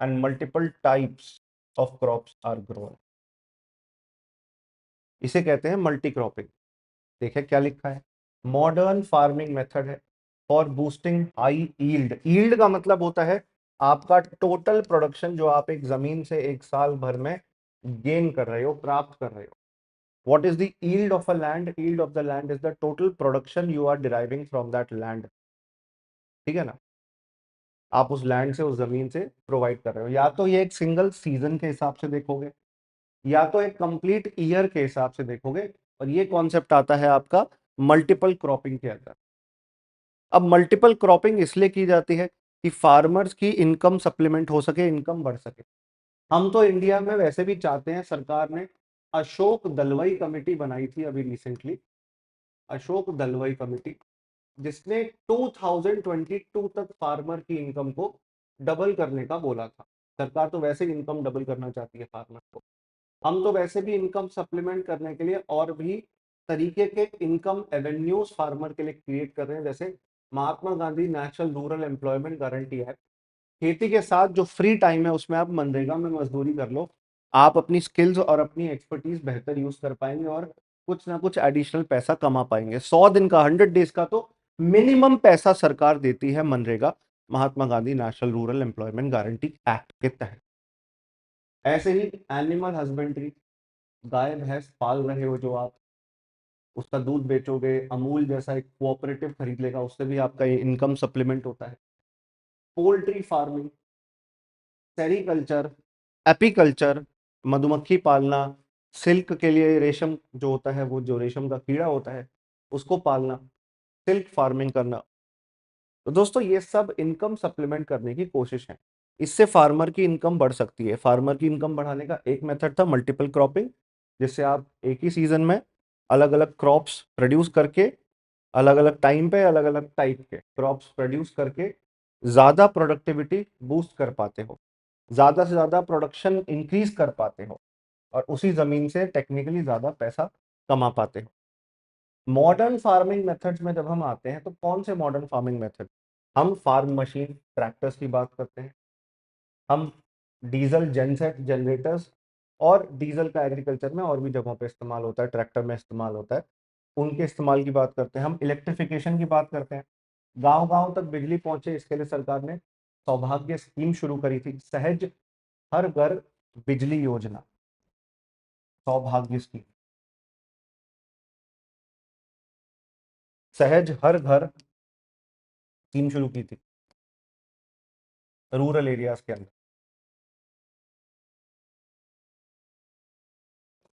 and multiple types of crops are grown, इसे कहते हैं मल्टी क्रॉपिंग। देखिए क्या लिखा है, मॉडर्न फार्मिंग मेथड है for boosting high yield. Yield का मतलब होता है आपका टोटल प्रोडक्शन जो आप एक जमीन से एक साल भर में गेन कर रहे हो, प्राप्त कर रहे हो। What is the yield of a land? Yield of the land is the total production you are deriving from that land. ठीक है ना, आप उस लैंड से, उस जमीन से प्रोवाइड कर रहे हो। या तो ये एक सिंगल सीजन के हिसाब से देखोगे, या तो एक कंप्लीट ईयर के हिसाब से देखोगे, और ये कॉन्सेप्ट आता है आपका मल्टीपल क्रॉपिंग के अंदर। अब मल्टीपल क्रॉपिंग इसलिए की जाती है कि फार्मर्स की इनकम सप्लीमेंट हो सके, इनकम बढ़ सके। हम तो इंडिया में वैसे भी चाहते हैं, सरकार ने अशोक दलवाई कमेटी बनाई थी अभी रिसेंटली, अशोक दलवाई कमेटी, जिसने 2022 तक फार्मर की इनकम को डबल करने का बोला था। सरकार तो वैसे ही इनकम डबल करना चाहती है फार्मर को, हम तो वैसे भी इनकम सप्लीमेंट करने के लिए और भी तरीके के इनकम एवेन्यूज फार्मर के लिए क्रिएट कर रहे हैं, जैसे Mahatma Gandhi national rural employment guarantee act. खेती के साथ जो फ्री टाइम है उसमें आप मनरेगा में मजदूरी कर लो, आप अपनी स्किल्स और अपनी एक्सपर्टीज बेहतर यूज कर पाएंगे और कुछ ना कुछ एडिशनल पैसा कमा पाएंगे। 100 दिन का, 100 डेज का तो मिनिमम पैसा सरकार देती है MNREGA, Mahatma Gandhi national rural employment guarantee act के तहत। ऐसे ही एनिमल हस्बेंड्री, गाय भैंस पाल रहे हो जो आप, उसका दूध बेचोगे, अमूल जैसा एक कोऑपरेटिव खरीद लेगा, उससे भी आपका इनकम सप्लीमेंट होता है। पोल्ट्री फार्मिंग, सेरीकल्चर, एपीकल्चर, मधुमक्खी पालना, सिल्क के लिए रेशम जो होता है, वो जो रेशम का कीड़ा होता है उसको पालना, सिल्क फार्मिंग करना। तो दोस्तों ये सब इनकम सप्लीमेंट करने की कोशिश है, इससे फार्मर की इनकम बढ़ सकती है। फार्मर की इनकम बढ़ाने का एक मेथड था मल्टीपल क्रॉपिंग, जिससे आप एक ही सीजन में अलग अलग क्रॉप्स प्रोड्यूस करके, अलग अलग टाइम पे अलग अलग टाइप के क्रॉप्स प्रोड्यूस करके ज्यादा प्रोडक्टिविटी बूस्ट कर पाते हो, ज्यादा से ज्यादा प्रोडक्शन इंक्रीज कर पाते हो, और उसी जमीन से टेक्निकली ज्यादा पैसा कमा पाते हो। मॉडर्न फार्मिंग मेथड्स में जब हम आते हैं तो कौन से मॉडर्न फार्मिंग मेथड? हम फार्म मशीन ट्रैक्टर्स की बात करते हैं, हम डीजल जनसेट जनरेटर्स, और डीजल का एग्रीकल्चर में और भी जगहों पे इस्तेमाल होता है, ट्रैक्टर में इस्तेमाल होता है, उनके इस्तेमाल की बात करते हैं। हम इलेक्ट्रिफिकेशन की बात करते हैं, गांव गांव तक बिजली पहुंचे इसके लिए सरकार ने सौभाग्य स्कीम शुरू करी थी, सहज हर घर बिजली योजना, सौभाग्य स्कीम, सहज हर घर स्कीम शुरू की थी रूरल एरियाज के अंदर,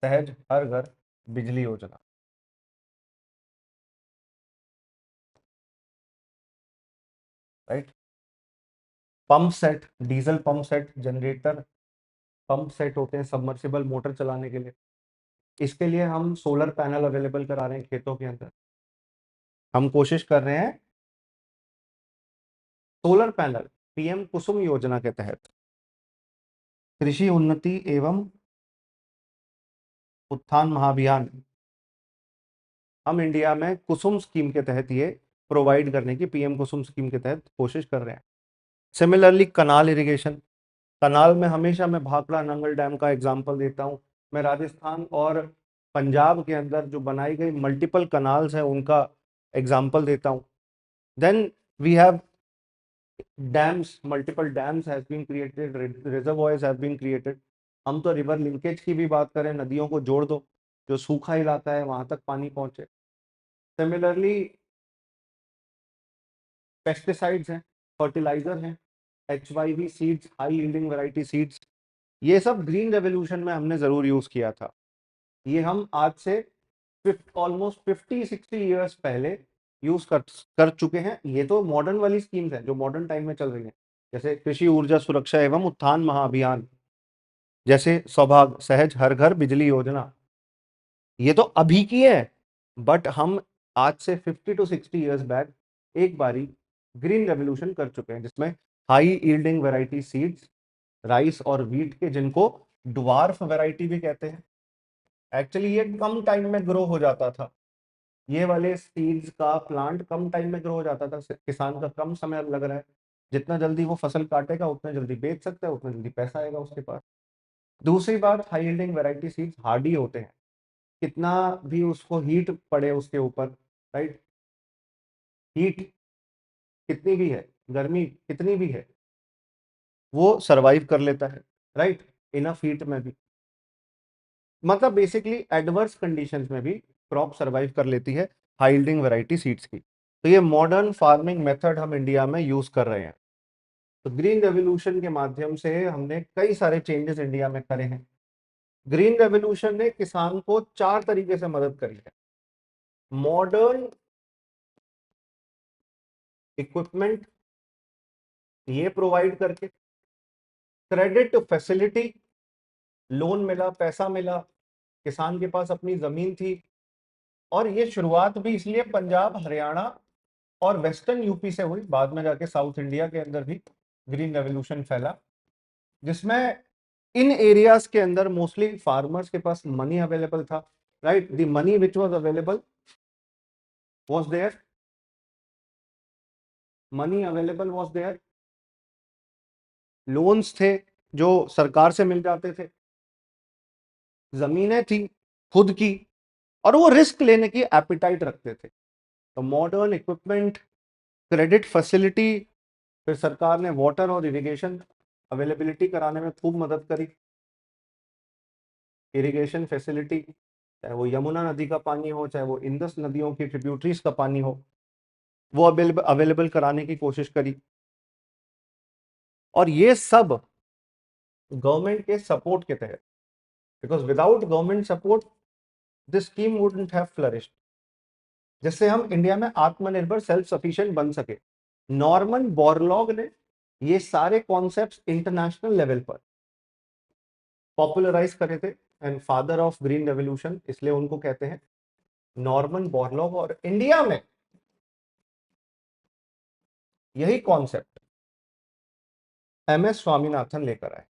सहज हर घर बिजली योजना, right. Pump set, diesel pump set, generator pump set होते हैं सबमर्सिबल मोटर चलाने के लिए, इसके लिए हम सोलर पैनल अवेलेबल करा रहे हैं खेतों के अंदर। हम कोशिश कर रहे हैं सोलर पैनल, पीएम कुसुम योजना के तहत, कृषि उन्नति एवं उत्थान महाभियान, हम इंडिया में कुसुम स्कीम के तहत ये प्रोवाइड करने की, पीएम कुसुम स्कीम के तहत कोशिश कर रहे हैं। सिमिलरली कनाल इरिगेशन, कनाल में हमेशा मैं भाखड़ा नंगल डैम का एग्जांपल देता हूँ। मैं राजस्थान और पंजाब के अंदर जो बनाई गई मल्टीपल कनाल्स हैं उनका एग्जांपल देता हूँ। Then we have dams, multiple dams has been created, reservoirs have been created. हम तो रिवर लिंकेज की भी बात करें, नदियों को जोड़ दो, जो सूखा इलाका है वहां तक पानी पहुंचे। सिमिलरली पेस्टिसाइड्स हैं, फर्टिलाइजर हैं, HYV seeds, high yielding variety seeds, ये सब ग्रीन रेवोल्यूशन में हमने जरूर यूज किया था। ये हम आज से ऑलमोस्ट 50-60 ईयर्स पहले यूज कर चुके हैं। ये तो मॉडर्न वाली स्कीम्स हैं जो मॉडर्न टाइम में चल रही हैं, जैसे कृषि ऊर्जा सुरक्षा एवं उत्थान महाअभियान, जैसे सौभाग्य सहज हर घर बिजली योजना, ये तो अभी की है। बट हम आज से 50 to 60 ईयर्स बैक एक बारी ग्रीन रेवोल्यूशन कर चुके हैं, जिसमें high yielding variety seeds, rice और वीट के, जिनको ड्वार्फ वैरायटी भी कहते हैं, एक्चुअली ये कम टाइम में ग्रो हो जाता था। ये वाले सीड्स का प्लांट कम टाइम में ग्रो हो जाता था, किसान का कम समय लग रहा है, जितना जल्दी वो फसल काटेगा उतना जल्दी बेच सकता है, उतना जल्दी पैसा आएगा उसके पास। दूसरी बात, high yielding variety seeds Hardy होते हैं, कितना भी उसको हीट पड़े उसके ऊपर, राइट, हीट कितनी भी है, गर्मी कितनी भी है, वो सरवाइव कर लेता है, राइट, इनफ हीट में भी। मतलब बेसिकली एडवर्स कंडीशंस में भी क्रॉप सरवाइव कर लेती है हाई यील्डिंग वैरायटी सीड्स की। तो ये मॉडर्न फार्मिंग मेथड हम इंडिया में यूज कर रहे हैं। तो ग्रीन रेवोल्यूशन के माध्यम से हमने कई सारे चेंजेस इंडिया में करे हैं। ग्रीन रेवोल्यूशन ने किसान को 4 तरीके से मदद करी है। मॉडर्न इक्विपमेंट ये प्रोवाइड करके, क्रेडिट फैसिलिटी, लोन मिला, पैसा मिला, किसान के पास अपनी जमीन थी। और ये शुरुआत भी इसलिए पंजाब, हरियाणा और वेस्टर्न यूपी से हुई, बाद में जाके साउथ इंडिया के अंदर भी ग्रीन रेवोल्यूशन फैला, जिसमें इन एरियाज के अंदर मोस्टली फार्मर्स के पास मनी अवेलेबल था, right, the money which was available was there, money available was there, loans थे जो सरकार से मिल जाते थे, जमीनें थी खुद की, और वो रिस्क लेने की एपिटाइट रखते थे। तो मॉडर्न इक्विपमेंट, क्रेडिट फैसिलिटी, फिर सरकार ने वाटर और इरिगेशन अवेलेबिलिटी कराने में खूब मदद करी। इरिगेशन फैसिलिटी, चाहे वो यमुना नदी का पानी हो, चाहे वो इंडस नदियों की ट्रिब्यूटरीज का पानी हो, वो अवेलेबल कराने की कोशिश करी। और ये सब गवर्नमेंट के सपोर्ट के तहत, because without government support this scheme wouldn't have flourished, जिससे हम इंडिया में आत्मनिर्भर सेल्फ सफिशिएंट बन सके। नॉर्मन बोरलॉग ने ये सारे कॉन्सेप्ट्स इंटरनेशनल लेवल पर पॉपुलराइज करे थे, and father of green revolution इसलिए उनको कहते हैं नॉर्मन बोरलॉग। और इंडिया में यही कॉन्सेप्ट MS स्वामीनाथन लेकर आए।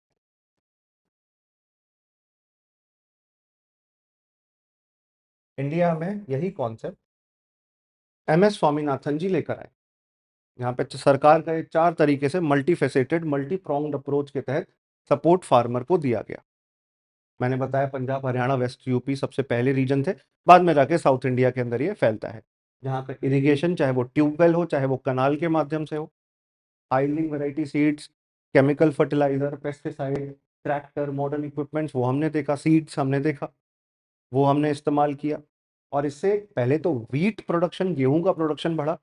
इंडिया में यही कॉन्सेप्ट MS स्वामीनाथन जी लेकर आए। यहाँ पे सरकार का 4 तरीके से multi faceted, multi pronged approach के तहत सपोर्ट फार्मर को दिया गया। मैंने बताया पंजाब, हरियाणा, वेस्ट यूपी सबसे पहले रीजन थे, बाद में जाके साउथ इंडिया के अंदर ये फैलता है, जहाँ पे इरिगेशन, चाहे वो ट्यूबवेल हो, चाहे वो कनाल के माध्यम से हो, high yielding variety seeds, chemical fertiliser, pesticide, tractor, modern equipments, वो हमने देखा, सीड्स हमने देखा, वो हमने इस्तेमाल किया। और इससे पहले तो व्हीट प्रोडक्शन, गेहूं का प्रोडक्शन बढ़ा,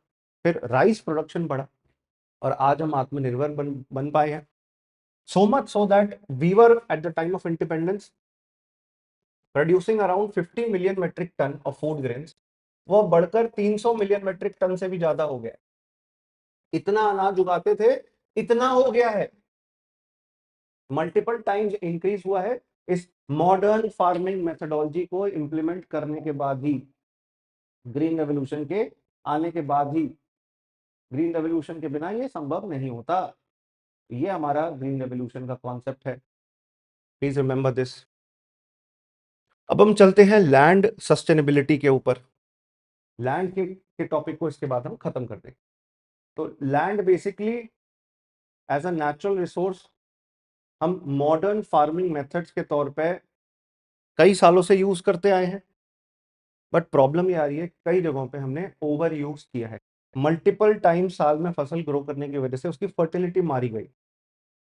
फिर राइस प्रोडक्शन बढ़ा, और आज हम आत्मनिर्भर बन पाए हैं। So much so that we were at the time of independence producing around 50 million metric ton of food grains, वो बढ़कर 300 मिलियन मेट्रिक टन से भी ज्यादा हो गया। इतना अनाज उगाते थे, इतना हो गया है, मल्टीपल टाइम्स इंक्रीज हुआ है। इस मॉडर्न फार्मिंग मेथोडोलॉजी को इंप्लीमेंट करने के बाद ही, ग्रीन रेवोल्यूशन के आने के बाद ही, ग्रीन रेवोल्यूशन के बिना ये संभव नहीं होता। ये हमारा ग्रीन रेवोल्यूशन का कॉन्सेप्ट है, प्लीज रिमेंबर दिस। अब हम चलते हैं लैंड सस्टेनेबिलिटी के ऊपर। लैंड के टॉपिक को इसके बाद हम खत्म कर देंगे। तो land basically as a natural resource हम मॉडर्न फार्मिंग मेथड्स के तौर पे कई सालों से यूज करते आए हैं, बट प्रॉब्लम ये आ रही है कई जगहों पे हमने ओवर यूज किया है। मल्टीपल टाइम साल में फसल ग्रो करने की वजह से उसकी फर्टिलिटी मारी गई।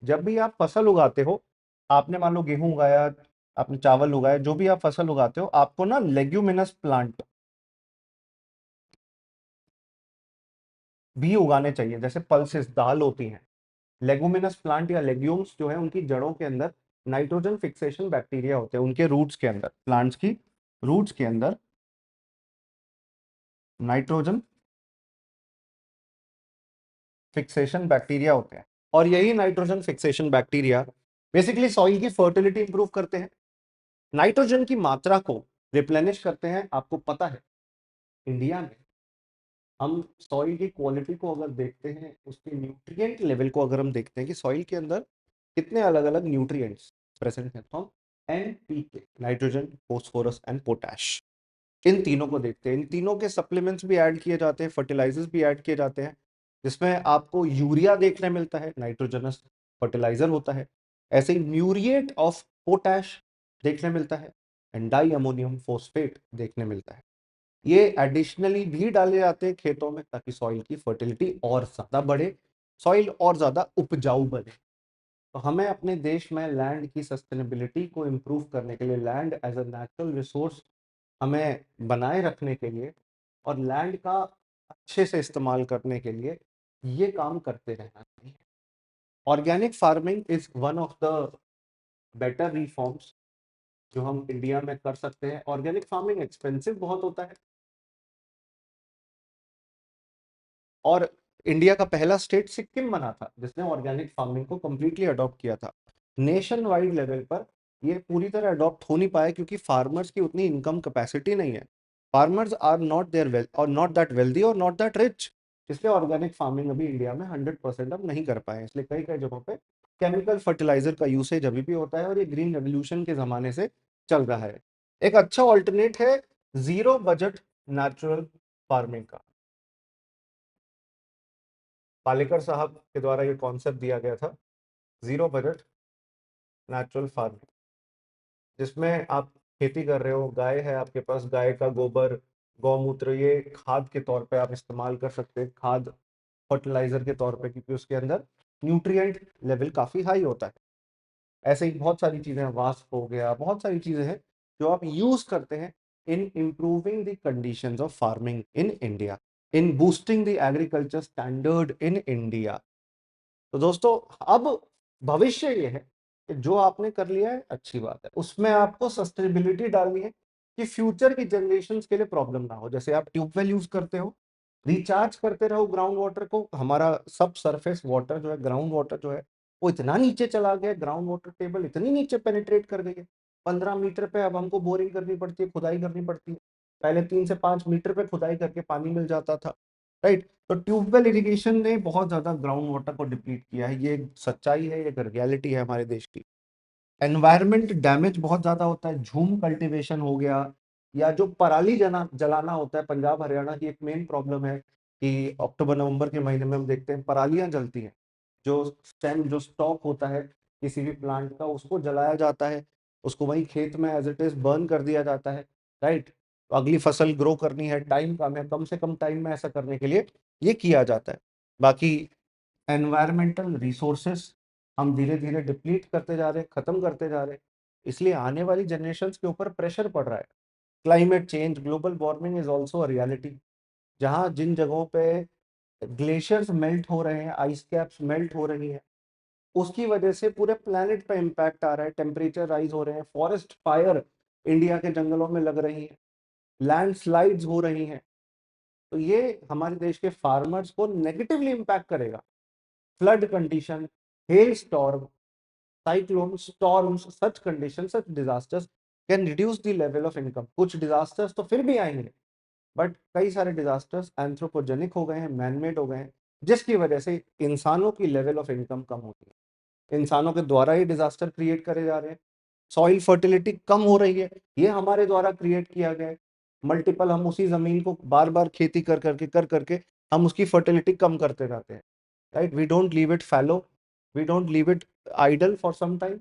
जब भी आप फसल उगाते हो, आपने मान लो गेहूं उगाया, आपने चावल उगाया, जो भी आप फसल उगाते हो, आपको ना लेग्यूमिनस प्लांट भी उगाने चाहिए, जैसे पल्सेस, दाल होती हैं। लेगुमिनस प्लांट या लेग्यूम्स जो है, उनकी जड़ों के अंदर नाइट्रोजन फिक्सेशन बैक्टीरिया होते हैं, उनके रूट्स के अंदर, प्लांट्स की रूट्स के अंदर नाइट्रोजन फिक्सेशन बैक्टीरिया होते हैं। और यही nitrogen fixation bacteria basically soil की फर्टिलिटी इंप्रूव करते हैं, नाइट्रोजन की मात्रा को रिप्लेनिश करते हैं। आपको पता है इंडिया में हम सॉइल की क्वालिटी को अगर देखते हैं, उसके न्यूट्रिएंट लेवल को अगर हम देखते हैं कि सॉइल के अंदर कितने अलग अलग न्यूट्रिएंट्स प्रेजेंट हैं, तो हम NPK, nitrogen, phosphorus and potash, इन तीनों को देखते हैं। इन तीनों के सप्लीमेंट्स भी ऐड किए जाते हैं, फर्टिलाइजर्स भी ऐड किए जाते हैं, जिसमें आपको यूरिया देखने मिलता है, नाइट्रोजनस फर्टिलाइजर होता है। ऐसे ही म्यूरिएट ऑफ पोटैश देखने मिलता है एंड डाई अमोनियम फोस्फेट देखने मिलता है। ये एडिशनली भी डाले जाते हैं खेतों में ताकि सॉइल की फर्टिलिटी और ज्यादा बढ़े, सॉइल और ज्यादा उपजाऊ बने। तो हमें अपने देश में लैंड की सस्टेनेबिलिटी को इम्प्रूव करने के लिए, land as a natural resource हमें बनाए रखने के लिए और लैंड का अच्छे से इस्तेमाल करने के लिए ये काम करते रहना चाहिए। Organic farming is one of the better reforms जो हम इंडिया में कर सकते हैं। ऑर्गेनिक फार्मिंग एक्सपेंसिव बहुत होता है और इंडिया का पहला स्टेट सिक्किम बना था जिसने ऑर्गेनिक फार्मिंग को कंप्लीटली अडॉप्ट किया था। नेशन वाइड लेवल पर ये पूरी तरह अडॉप्ट हो नहीं पाया क्योंकि फार्मर्स की उतनी इनकम कैपेसिटी नहीं है। Farmers are not there well और नॉट दैट वेल्दी और नॉट दैट रिच, इसलिए ऑर्गेनिक फार्मिंग अभी इंडिया में 100% अब नहीं कर पाए। इसलिए कई कई जगहों पे केमिकल फर्टिलाइजर का यूसेज अभी भी होता है और ये ग्रीन रेवोल्यूशन के जमाने से चल रहा है। एक अच्छा ऑल्टरनेट है जीरो बजट नेचुरल फार्मिंग का। पालेकर साहब के द्वारा ये कॉन्सेप्ट दिया गया था, जीरो बजट नेचुरल फार्मिंग, जिसमें आप खेती कर रहे हो, गाय है आपके पास, गाय का गोबर, गौमूत्र, ये खाद के तौर पे आप इस्तेमाल कर सकते हैं, खाद फर्टिलाइजर के तौर पे, क्योंकि उसके अंदर न्यूट्रिएंट लेवल काफी हाई होता है। ऐसे ही बहुत सारी चीजें, वास्प हो गया, बहुत सारी चीजें हैं जो आप यूज करते हैं in improving the conditions of farming in India, in boosting the agriculture standard in India. तो दोस्तों अब भविष्य ये है कि जो आपने कर लिया है अच्छी बात है, उसमें आपको सस्टेनेबिलिटी डालनी है कि फ्यूचर की जनरेशन के लिए प्रॉब्लम ना हो। जैसे आप ट्यूबवेल यूज करते हो, रिचार्ज करते रहो ग्राउंड वाटर को। हमारा सब सरफेस वाटर जो है, ग्राउंड वाटर जो है, वो इतना नीचे चला गया, ग्राउंड वाटर टेबल इतनी नीचे पेनिट्रेट कर गई है, 15 मीटर पे अब हमको बोरिंग करनी पड़ती है, खुदाई करनी पड़ती है। पहले 3 से 5 मीटर पे खुदाई करके पानी मिल जाता था, राइट। तो ट्यूबवेल इरिगेशन ने बहुत ज्यादा ग्राउंड वाटर को डिप्लीट किया है, ये सच्चाई है, ये रियलिटी है हमारे देश की। एनवायरमेंट डैमेज बहुत ज्यादा होता है, झूम कल्टीवेशन हो गया, या जो पराली जलाना होता है। पंजाब हरियाणा की एक मेन प्रॉब्लम है कि अक्टूबर नवंबर के महीने में हम देखते हैं परालियां जलती हैं, जो स्टेम, जो स्टॉक होता है किसी भी प्लांट का, उसको जलाया जाता है, उसको वही खेत में एज इट इज बर्न कर दिया जाता है, राइट। तो अगली फसल ग्रो करनी है, टाइम कम है, कम से कम टाइम में ऐसा करने के लिए ये किया जाता है। बाकी एनवायरमेंटल रिसोर्सेस हम धीरे धीरे डिप्लीट करते जा रहे हैं, खत्म करते जा रहे हैं, इसलिए आने वाली जनरेशन के ऊपर प्रेशर पड़ रहा है। Climate change, global warming is also a reality. जहाँ जिन जगहों पे ग्लेशियर्स मेल्ट हो रहे हैं, आइस कैप्स मेल्ट हो रही हैं, उसकी वजह से पूरे प्लेनेट पे इम्पैक्ट आ रहा है, टेम्परेचर राइज हो रहे हैं, फॉरेस्ट फायर इंडिया के जंगलों में लग रही है, लैंडस्लाइड्स हो रही हैं। तो ये हमारे देश के फार्मर्स को नेगेटिवली इम्पैक्ट करेगा। Flood condition, hello storm, cyclone storms, such condition, such disasters can reduce the level of income. कुछ डिजास्टर्स तो फिर भी आएंगे, बट कई सारे डिजास्टर्स एंथ्रोपोजेनिक हो गए हैं, मैनमेड हो गए हैं, जिसकी वजह से इंसानों की लेवल ऑफ इनकम कम होती है। इंसानों के द्वारा ही डिजास्टर क्रिएट करे जा रहे हैं। सॉइल फर्टिलिटी कम हो रही है, ये हमारे द्वारा क्रिएट किया गया है। मल्टीपल हम उसी जमीन को बार बार खेती कर करके हम उसकी फर्टिलिटी कम करते जाते हैं, right. We don't leave it fallow, we don't leave it idle for some time.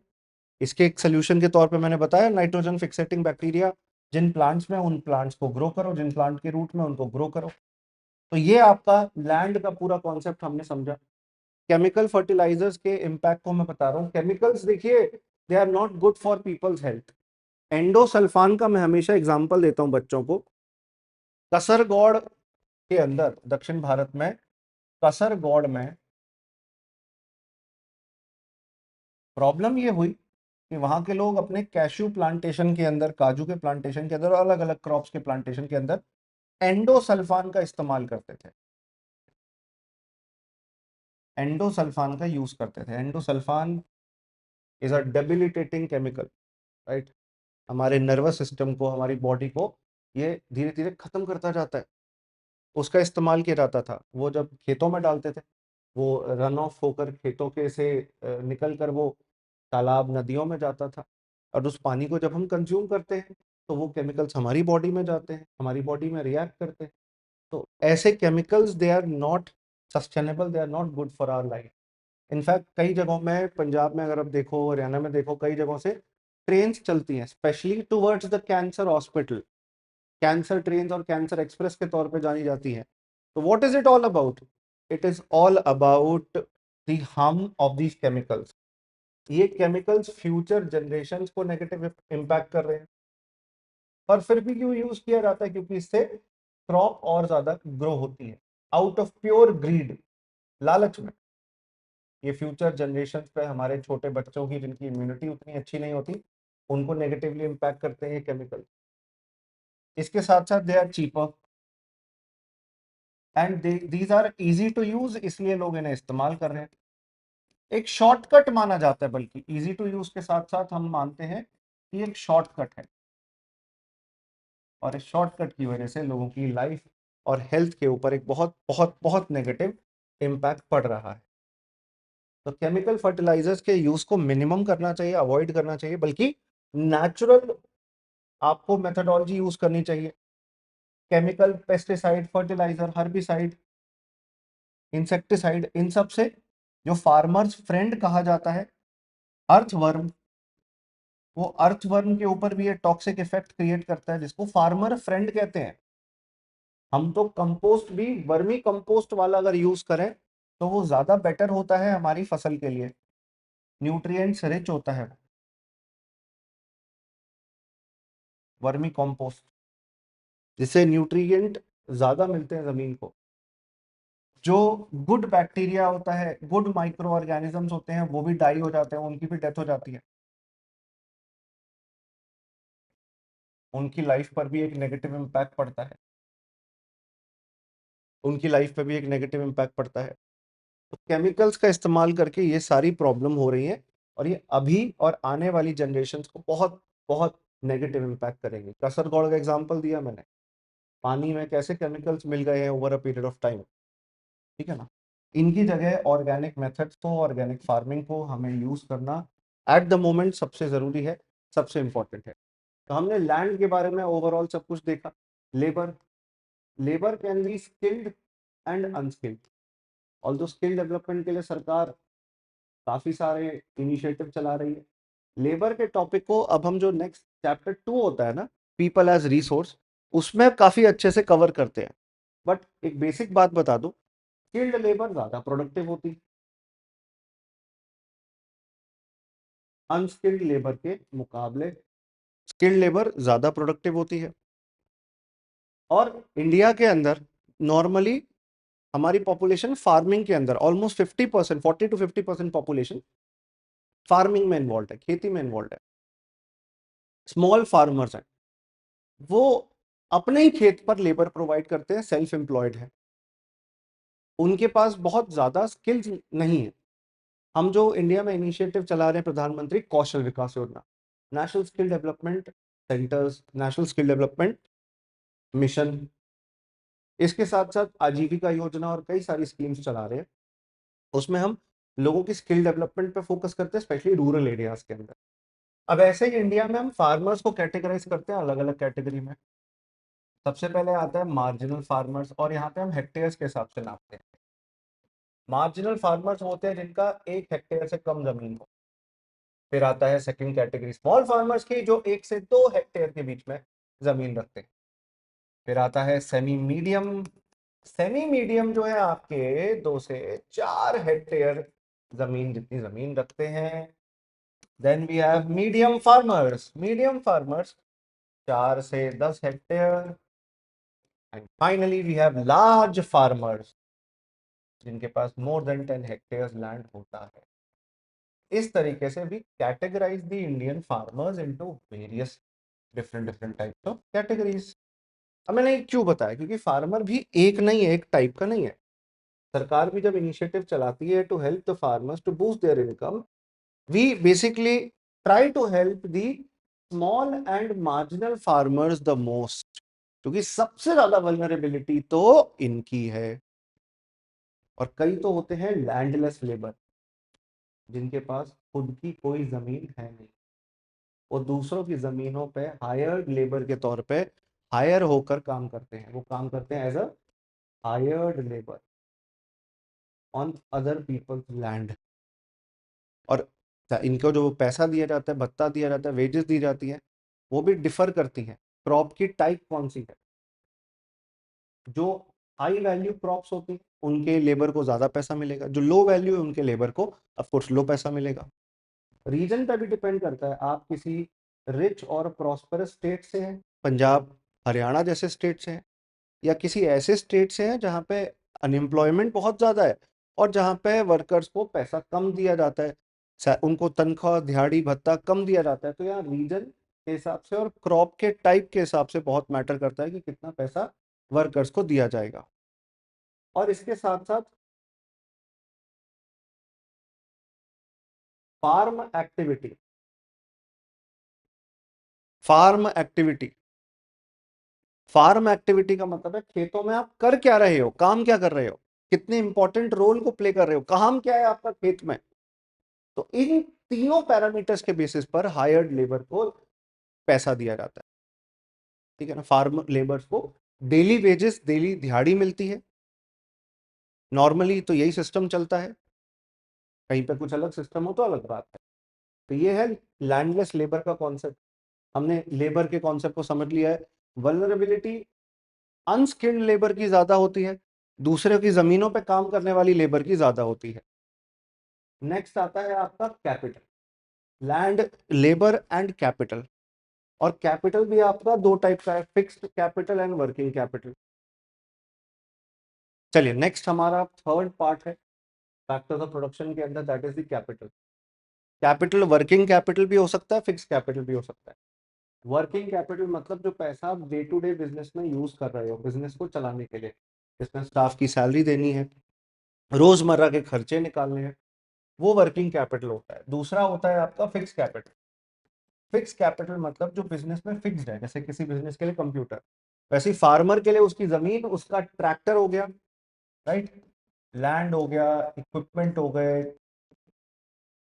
इसके एक सोल्यूशन के तौर पे मैंने बताया नाइट्रोजन फिक्सेटिंग बैक्टीरिया, जिन प्लांट्स में, उन प्लांट्स को ग्रो करो, जिन प्लांट के रूट में, उनको ग्रो करो। तो ये आपका लैंड का पूरा कॉन्सेप्ट हमने समझा। केमिकल फर्टिलाइजर्स के इम्पैक्ट को मैं बता रहा हूँ। केमिकल्स देखिए, they are not good for people's health. Endosulfan का मैं हमेशा एग्जांपल देता हूँ बच्चों को। कसरगोड के अंदर, दक्षिण भारत में कसरगोड में प्रॉब्लम ये हुई कि वहां के लोग अपने कैशू प्लांटेशन के अंदर, काजू के प्लांटेशन के अंदर, अलग अलग क्रॉप्स के प्लांटेशन के अंदर एंडोसल्फान का इस्तेमाल करते थे, एंडोसल्फान का यूज करते थे। Endosulfan is a debilitating chemical, right. हमारे नर्वस सिस्टम को, हमारी बॉडी को ये धीरे धीरे खत्म करता जाता है। उसका इस्तेमाल किया जाता था। वो जब खेतों में डालते थे, वो रन ऑफ होकर खेतों के से निकल कर वो तालाब नदियों में जाता था, और उस पानी को जब हम कंज्यूम करते हैं तो वो केमिकल्स हमारी बॉडी में जाते हैं, हमारी बॉडी में रिएक्ट करते हैं। तो ऐसे chemicals they are not sustainable, they are not good for our life. In fact कई जगहों में, पंजाब में अगर आप देखो, हरियाणा में देखो, कई जगहों से ट्रेन्स चलती हैं specially towards the cancer hospital, cancer train और कैंसर एक्सप्रेस के तौर पे जानी जाती है। तो what is it all about? It is all about the harm of these chemicals. ये केमिकल्स फ्यूचर जनरेशंस को नेगेटिव इम्पैक्ट कर रहे हैं, पर फिर भी क्यों यूज किया जाता है? क्योंकि इससे क्रॉप और ज्यादा ग्रो होती है, आउट ऑफ प्योर ग्रीड, लालच में। ये फ्यूचर जनरेशंस पे, हमारे छोटे बच्चों की जिनकी इम्यूनिटी उतनी अच्छी नहीं होती, उनको नेगेटिवली इम्पैक्ट करते हैं ये केमिकल। इसके साथ साथ they are cheaper and these are easy to use, इसलिए लोग इन्हें इस्तेमाल कर रहे हैं। एक शॉर्टकट माना जाता है, बल्कि इजी टू यूज के साथ साथ हम मानते हैं कि एक शॉर्टकट है, और इस शॉर्टकट की वजह से लोगों की लाइफ और हेल्थ के ऊपर एक बहुत बहुत बहुत नेगेटिव इम्पैक्ट पड़ रहा है। तो केमिकल फर्टिलाइजर्स के यूज को मिनिमम करना चाहिए, अवॉइड करना चाहिए, बल्कि नेचुरल आपको मेथोडोलॉजी यूज करनी चाहिए। Chemical, pesticide, fertiliser, herbicide, insecticide, इन सब से जो फार्मर्स फ्रेंड कहा जाता है, अर्थवर्म, वो अर्थवर्म के ऊपर भी ये टॉक्सिक इफेक्ट क्रिएट करता है, जिसको फार्मर फ्रेंड कहते हैं। हम तो कंपोस्ट भी वर्मी कंपोस्ट वाला अगर यूज करें तो वो ज्यादा बेटर होता है हमारी फसल के लिए, न्यूट्रिएंट्स रिच होता है वर्मी कंपोस्ट, जिससे न्यूट्रिएंट ज्यादा मिलते हैं जमीन को। जो गुड बैक्टीरिया होता है, गुड माइक्रो ऑर्गेनिजम्स होते हैं, वो भी डाई हो जाते हैं, उनकी भी डेथ हो जाती है, उनकी लाइफ पर भी एक नेगेटिव इम्पैक्ट पड़ता है, उनकी लाइफ पर भी एक नेगेटिव इम्पैक्ट पड़ता है। तो केमिकल्स का इस्तेमाल करके ये सारी प्रॉब्लम हो रही है, और ये अभी और आने वाली जनरेशन को बहुत बहुत नेगेटिव इम्पैक्ट करेंगे। कसरगोड़ का एग्जांपल दिया मैंने, पानी में कैसे केमिकल्स मिल गए हैं over a period of time, ठीक है ना। इनकी जगह ऑर्गेनिक मेथड्स को, ऑर्गेनिक फार्मिंग को हमें यूज करना एट द मोमेंट सबसे जरूरी है, सबसे इंपॉर्टेंट है। तो हमने लैंड के बारे में ओवरऑल सब कुछ देखा। Labour, labour can be skilled and unskilled. Although skill development के लिए सरकार काफी सारे इनिशिएटिव चला रही है। लेबर के टॉपिक को अब हम जो नेक्स्ट चैप्टर 2 होता है ना, पीपल एज रिसोर्स, उसमें काफी अच्छे से कवर करते हैं। बट एक बेसिक बात बता दूं, स्किल्ड लेबर ज्यादा प्रोडक्टिव होती है अनस्किल्ड लेबर के मुकाबले। स्किल्ड लेबर ज्यादा प्रोडक्टिव होती है, और इंडिया के अंदर नॉर्मली हमारी पॉपुलेशन फार्मिंग के अंदर ऑलमोस्ट 50%, 40 to 50% पॉपुलेशन फार्मिंग में इन्वॉल्व है, खेती में इन्वॉल्व है। स्मॉल फार्मर्स हैं, वो अपने ही खेत पर लेबर प्रोवाइड करते हैं, सेल्फ एम्प्लॉयड है, उनके पास बहुत ज्यादा स्किल्स नहीं है। हम जो इंडिया में इनिशिएटिव चला रहे हैं, प्रधानमंत्री कौशल विकास योजना, national skill development centres, national skill development mission, इसके साथ साथ आजीविका योजना और कई सारी स्कीम्स चला रहे हैं। उसमें हम लोगों की स्किल डेवलपमेंट पे फोकस करते हैं, स्पेशली रूरल एरियाज के अंदर। अब ऐसे ही इंडिया में हम फार्मर्स को कैटेगराइज करते हैं अलग अलग कैटेगरी में। सबसे पहले आता है मार्जिनल फार्मर्स, और यहाँ पे हम हेक्टेयर्स के हिसाब से नापते हैं। मार्जिनल फार्मर्स होते हैं जिनका 1 हेक्टेयर से कम जमीन हो। फिर आता है सेकंड कैटेगरी, स्मॉल फार्मर्स की, जो 1 से 2 हेक्टेयर के बीच में जमीन रखते हैं। फिर आता है सेमी मीडियम, सेमी मीडियम जो है आपके 2 से 4 हेक्टेयर जमीन जितनी जमीन रखते हैं। Then we have medium farmers, medium farmers 4 से 10 hectare. And finally we have large farmers, जिनके पास मोर देन 10 हेक्टेयर लैंड होता है। इस तरीके से we categorize the Indian farmers into various different different types of categories. अब मैंने क्यों बताया, क्योंकि फार्मर भी एक नहीं है, एक टाइप का नहीं है। सरकार भी जब इनिशिएटिव चलाती है to help the farmers to boost their income, we basically try to help the small and marginal farmers the most, क्योंकि सबसे ज्यादा वल्नरेबिलिटी तो इनकी है। और कई तो होते हैं लैंडलेस लेबर, जिनके पास खुद की कोई जमीन है नहीं, वो दूसरों की जमीनों पे हायर्ड लेबर के तौर पे हायर होकर काम करते हैं। वो काम करते हैं as a hired labour on other people's land. और इनको जो पैसा दिया जाता है, भत्ता दिया जाता है, वेजेस दी जाती है, वो भी डिफर करती है। क्रॉप की टाइप कौन सी है, जो हाई वैल्यू क्रॉप्स होती हैं उनके लेबर को ज्यादा पैसा मिलेगा, जो लो वैल्यू है उनके लेबर को ऑफ कोर्स लो पैसा मिलेगा। रीजन पे भी डिपेंड करता है, आप किसी रिच और प्रॉस्परस स्टेट से हैं, पंजाब हरियाणा जैसे स्टेट से हैं, या किसी ऐसे स्टेट से हैं जहाँ पे अनएम्प्लॉयमेंट बहुत ज़्यादा है और जहाँ पे वर्कर्स को पैसा कम दिया जाता है, उनको तनख्वाह दिहाड़ी भत्ता कम दिया जाता है। तो यहाँ रीजन के हिसाब से और क्रॉप के टाइप के हिसाब से बहुत मैटर करता है कि कितना पैसा वर्कर्स को दिया जाएगा। और इसके साथ साथ farm activity, farm activity farm activity का मतलब है खेतों में आप कर क्या रहे हो, काम क्या कर रहे हो, कितने इंपॉर्टेंट रोल को प्ले कर रहे हो, काम क्या है आपका खेत में। तो इन तीनों पैरामीटर्स के बेसिस पर हायर्ड लेबर को पैसा दिया जाता है। ठीक है ना, फार्म लेबर्स को डेली वेजेस, डेली दिहाड़ी मिलती है। नॉर्मली तो यही सिस्टम चलता है, कहीं पे कुछ अलग सिस्टम हो तो अलग बात है। तो ये है लैंडलेस लेबर का कॉन्सेप्ट। हमने लेबर के कॉन्सेप्ट को समझ लिया है। वल्नरेबिलिटी अनस्किल्ड लेबर की ज्यादा होती है, दूसरे की जमीनों पे काम करने वाली लेबर की ज्यादा होती है। नेक्स्ट आता है आपका capital, land, labour and capital. और कैपिटल भी आपका दो टाइप का है, fixed capital and working capital. चलिए नेक्स्ट हमारा थर्ड पार्ट है फैक्टर्स ऑफ प्रोडक्शन के अंदर, that is the capital. Capital working capital भी हो सकता है, फिक्स कैपिटल भी हो सकता है। वर्किंग कैपिटल मतलब जो पैसा आप डे टू डे बिजनेस में यूज कर रहे हो बिजनेस को चलाने के लिए, जिसमें स्टाफ की सैलरी देनी है, रोजमर्रा के खर्चे निकालने हैं, वो वर्किंग कैपिटल होता है। दूसरा होता है आपका फिक्स कैपिटल। फिक्स कैपिटल मतलब जो बिजनेस में फिक्स्ड है, जैसे किसी बिजनेस के लिए कंप्यूटर, वैसे ही फार्मर के लिए उसकी जमीन, उसका ट्रैक्टर हो गया, राइट, लैंड हो गया, इक्विपमेंट हो गए,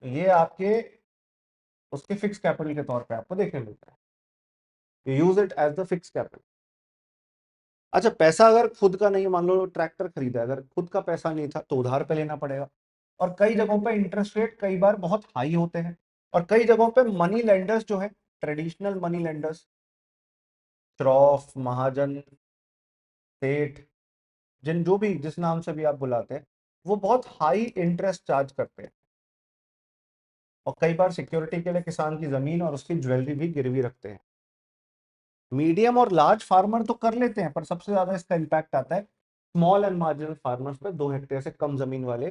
ये आपके उसके फिक्स कैपिटल के तौर पे आपको देखने मिलता है। Use it as the fix capital. अच्छा, पैसा अगर खुद का नहीं, मान लो ट्रैक्टर खरीदा, अगर खुद का पैसा नहीं था तो उधार पे लेना पड़ेगा। और कई जगहों पे इंटरेस्ट रेट कई बार बहुत हाई होते हैं, और कई जगहों पे मनी लेंडर्स जो है, ट्रेडिशनल मनी लेंडर्स, श्रॉफ, महाजन, सेठ, जिन जो भी जिस नाम से भी आप बुलाते हैं, वो बहुत हाई इंटरेस्ट चार्ज करते हैं। और कई बार सिक्योरिटी के लिए किसान की जमीन और उसकी ज्वेलरी भी गिरवी रखते हैं। मीडियम और लार्ज फार्मर तो कर लेते हैं, पर सबसे ज्यादा इसका इम्पैक्ट आता है स्मॉल एंड मार्जिनल फार्मर्स पे, 2 हेक्टेयर से कम जमीन वाले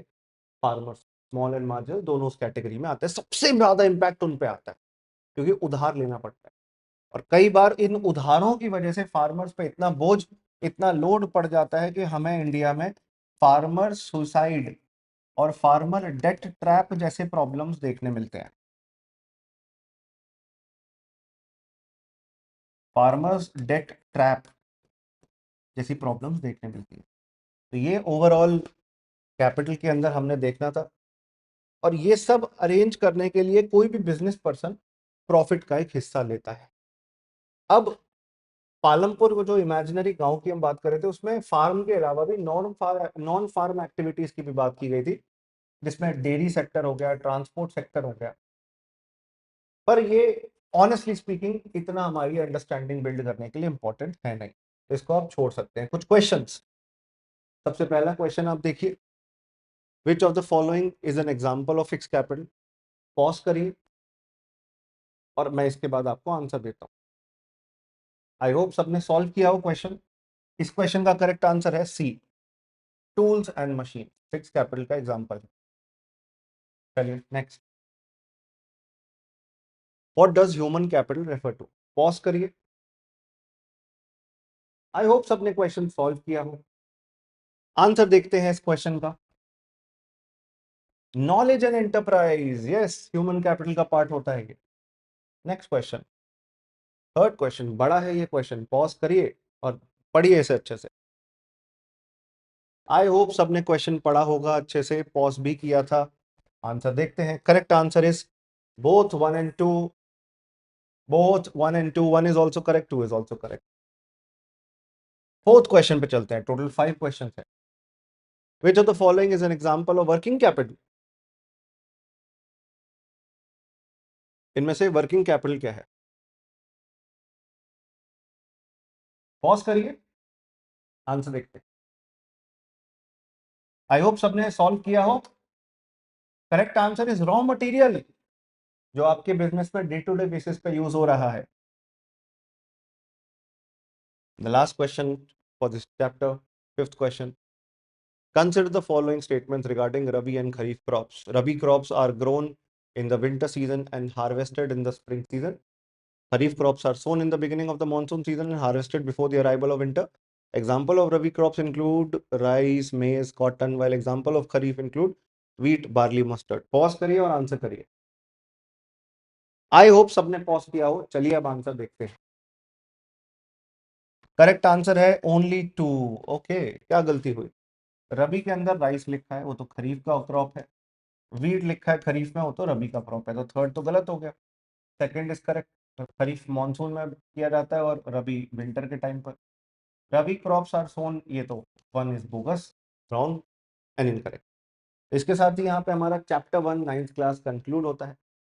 फार्मर्स। स्मॉल एंड मार्जिनल दोनों उस कैटेगरी में आते हैं, सबसे ज्यादा इम्पैक्ट उन पे आता है, क्योंकि उधार लेना पड़ता है। और कई बार इन उधारों की वजह से फार्मर्स पे इतना बोझ, इतना लोड पड़ जाता है कि हमें इंडिया में फार्मर सुसाइड और फार्मर डेट ट्रैप जैसे प्रॉब्लम्स देखने मिलते हैं। फार्मर्स डेट ट्रैप जैसी प्रॉब्लम्स देखने मिलती है। तो ये ओवरऑल कैपिटल के अंदर हमने देखना था। और ये सब अरेंज करने के लिए कोई भी बिजनेस पर्सन प्रॉफिट का एक हिस्सा लेता है। अब पालमपुर को जो इमेजिनरी गांव की हम बात कर रहे थे, उसमें फार्म के अलावा भी नॉन फार्म एक्टिविटीज की भी बात की गई थी, जिसमें डेयरी सेक्टर हो गया, ट्रांसपोर्ट सेक्टर हो गया। पर ये ऑनेस्टली स्पीकिंग इतना हमारी अंडरस्टैंडिंग बिल्ड करने के लिए इंपॉर्टेंट है नहीं, तो इसको आप छोड़ सकते हैं। कुछ क्वेश्चंस। सबसे पहला क्वेश्चन आप देखिए, which of the following is an example of fix capital. Pause करिए और मैं इसके बाद आपको आंसर देता हूँ। आई होप सबने सॉल्व किया हो क्वेश्चन। इस क्वेश्चन का करेक्ट आंसर है C, tools and machine fix capital का एग्जांपल है। चलिए next, what does human capital refer to. Pause करिए आई होप सबने क्वेश्चन सॉल्व किया हो। आंसर देखते हैं इस क्वेश्चन का। Knowledge and enterprise, yes, human capital का पार्ट होता है ये। नेक्स्ट क्वेश्चन, थर्ड क्वेश्चन, बड़ा है ये क्वेश्चन, पॉज करिए और पढ़िए इसे अच्छे से। आई होप सबने क्वेश्चन पढ़ा होगा अच्छे से, पॉज भी किया था। आंसर देखते हैं। Correct answer is both 1 and 2, both 1 and 2, 1 is also correct, 2 is also correct। Fourth question पे चलते हैं, टोटल 5 क्वेश्चन है। Which of the following is an example of working capital? इनमें से वर्किंग कैपिटल क्या है? पॉज करिए, आंसर देखते हैं। आई होप सबने सॉल्व किया हो। Correct answer is raw material, जो आपके बिजनेस में डे टू डे बेसिस पे यूज हो रहा है। The last question for this chapter, fifth question. Consider the following statements regarding Rabi and Kharif crops. Rabi crops are grown in the winter season and harvested in the spring season. Kharif crops are sown in the beginning of the monsoon season and harvested before the arrival of winter. Example of Rabi crops include rice, maize, cotton, while example of Kharif include wheat, barley, mustard. Pause करिए और answer करिए। I hope सबने pause किया हो। चलिए अब answer देखते हैं। करेक्ट आंसर है ओनली 2। ओके, क्या गलती हुई? रबी के अंदर राइस लिखा है, वो तो खरीफ का क्रॉप है। वीट लिखा है खरीफ में, वो तो रबी का क्रॉप है, तो थर्ड तो गलत हो गया। Second is correct, kharif monsoon में किया जाता है और रबी विंटर के टाइम पर। रबी क्रॉप्स आर सोन, ये तो one is bogus, wrong and incorrect. इसके साथ ही यहाँ पे हमारा चैप्टर 1 9th क्लास कंक्लूड होता है।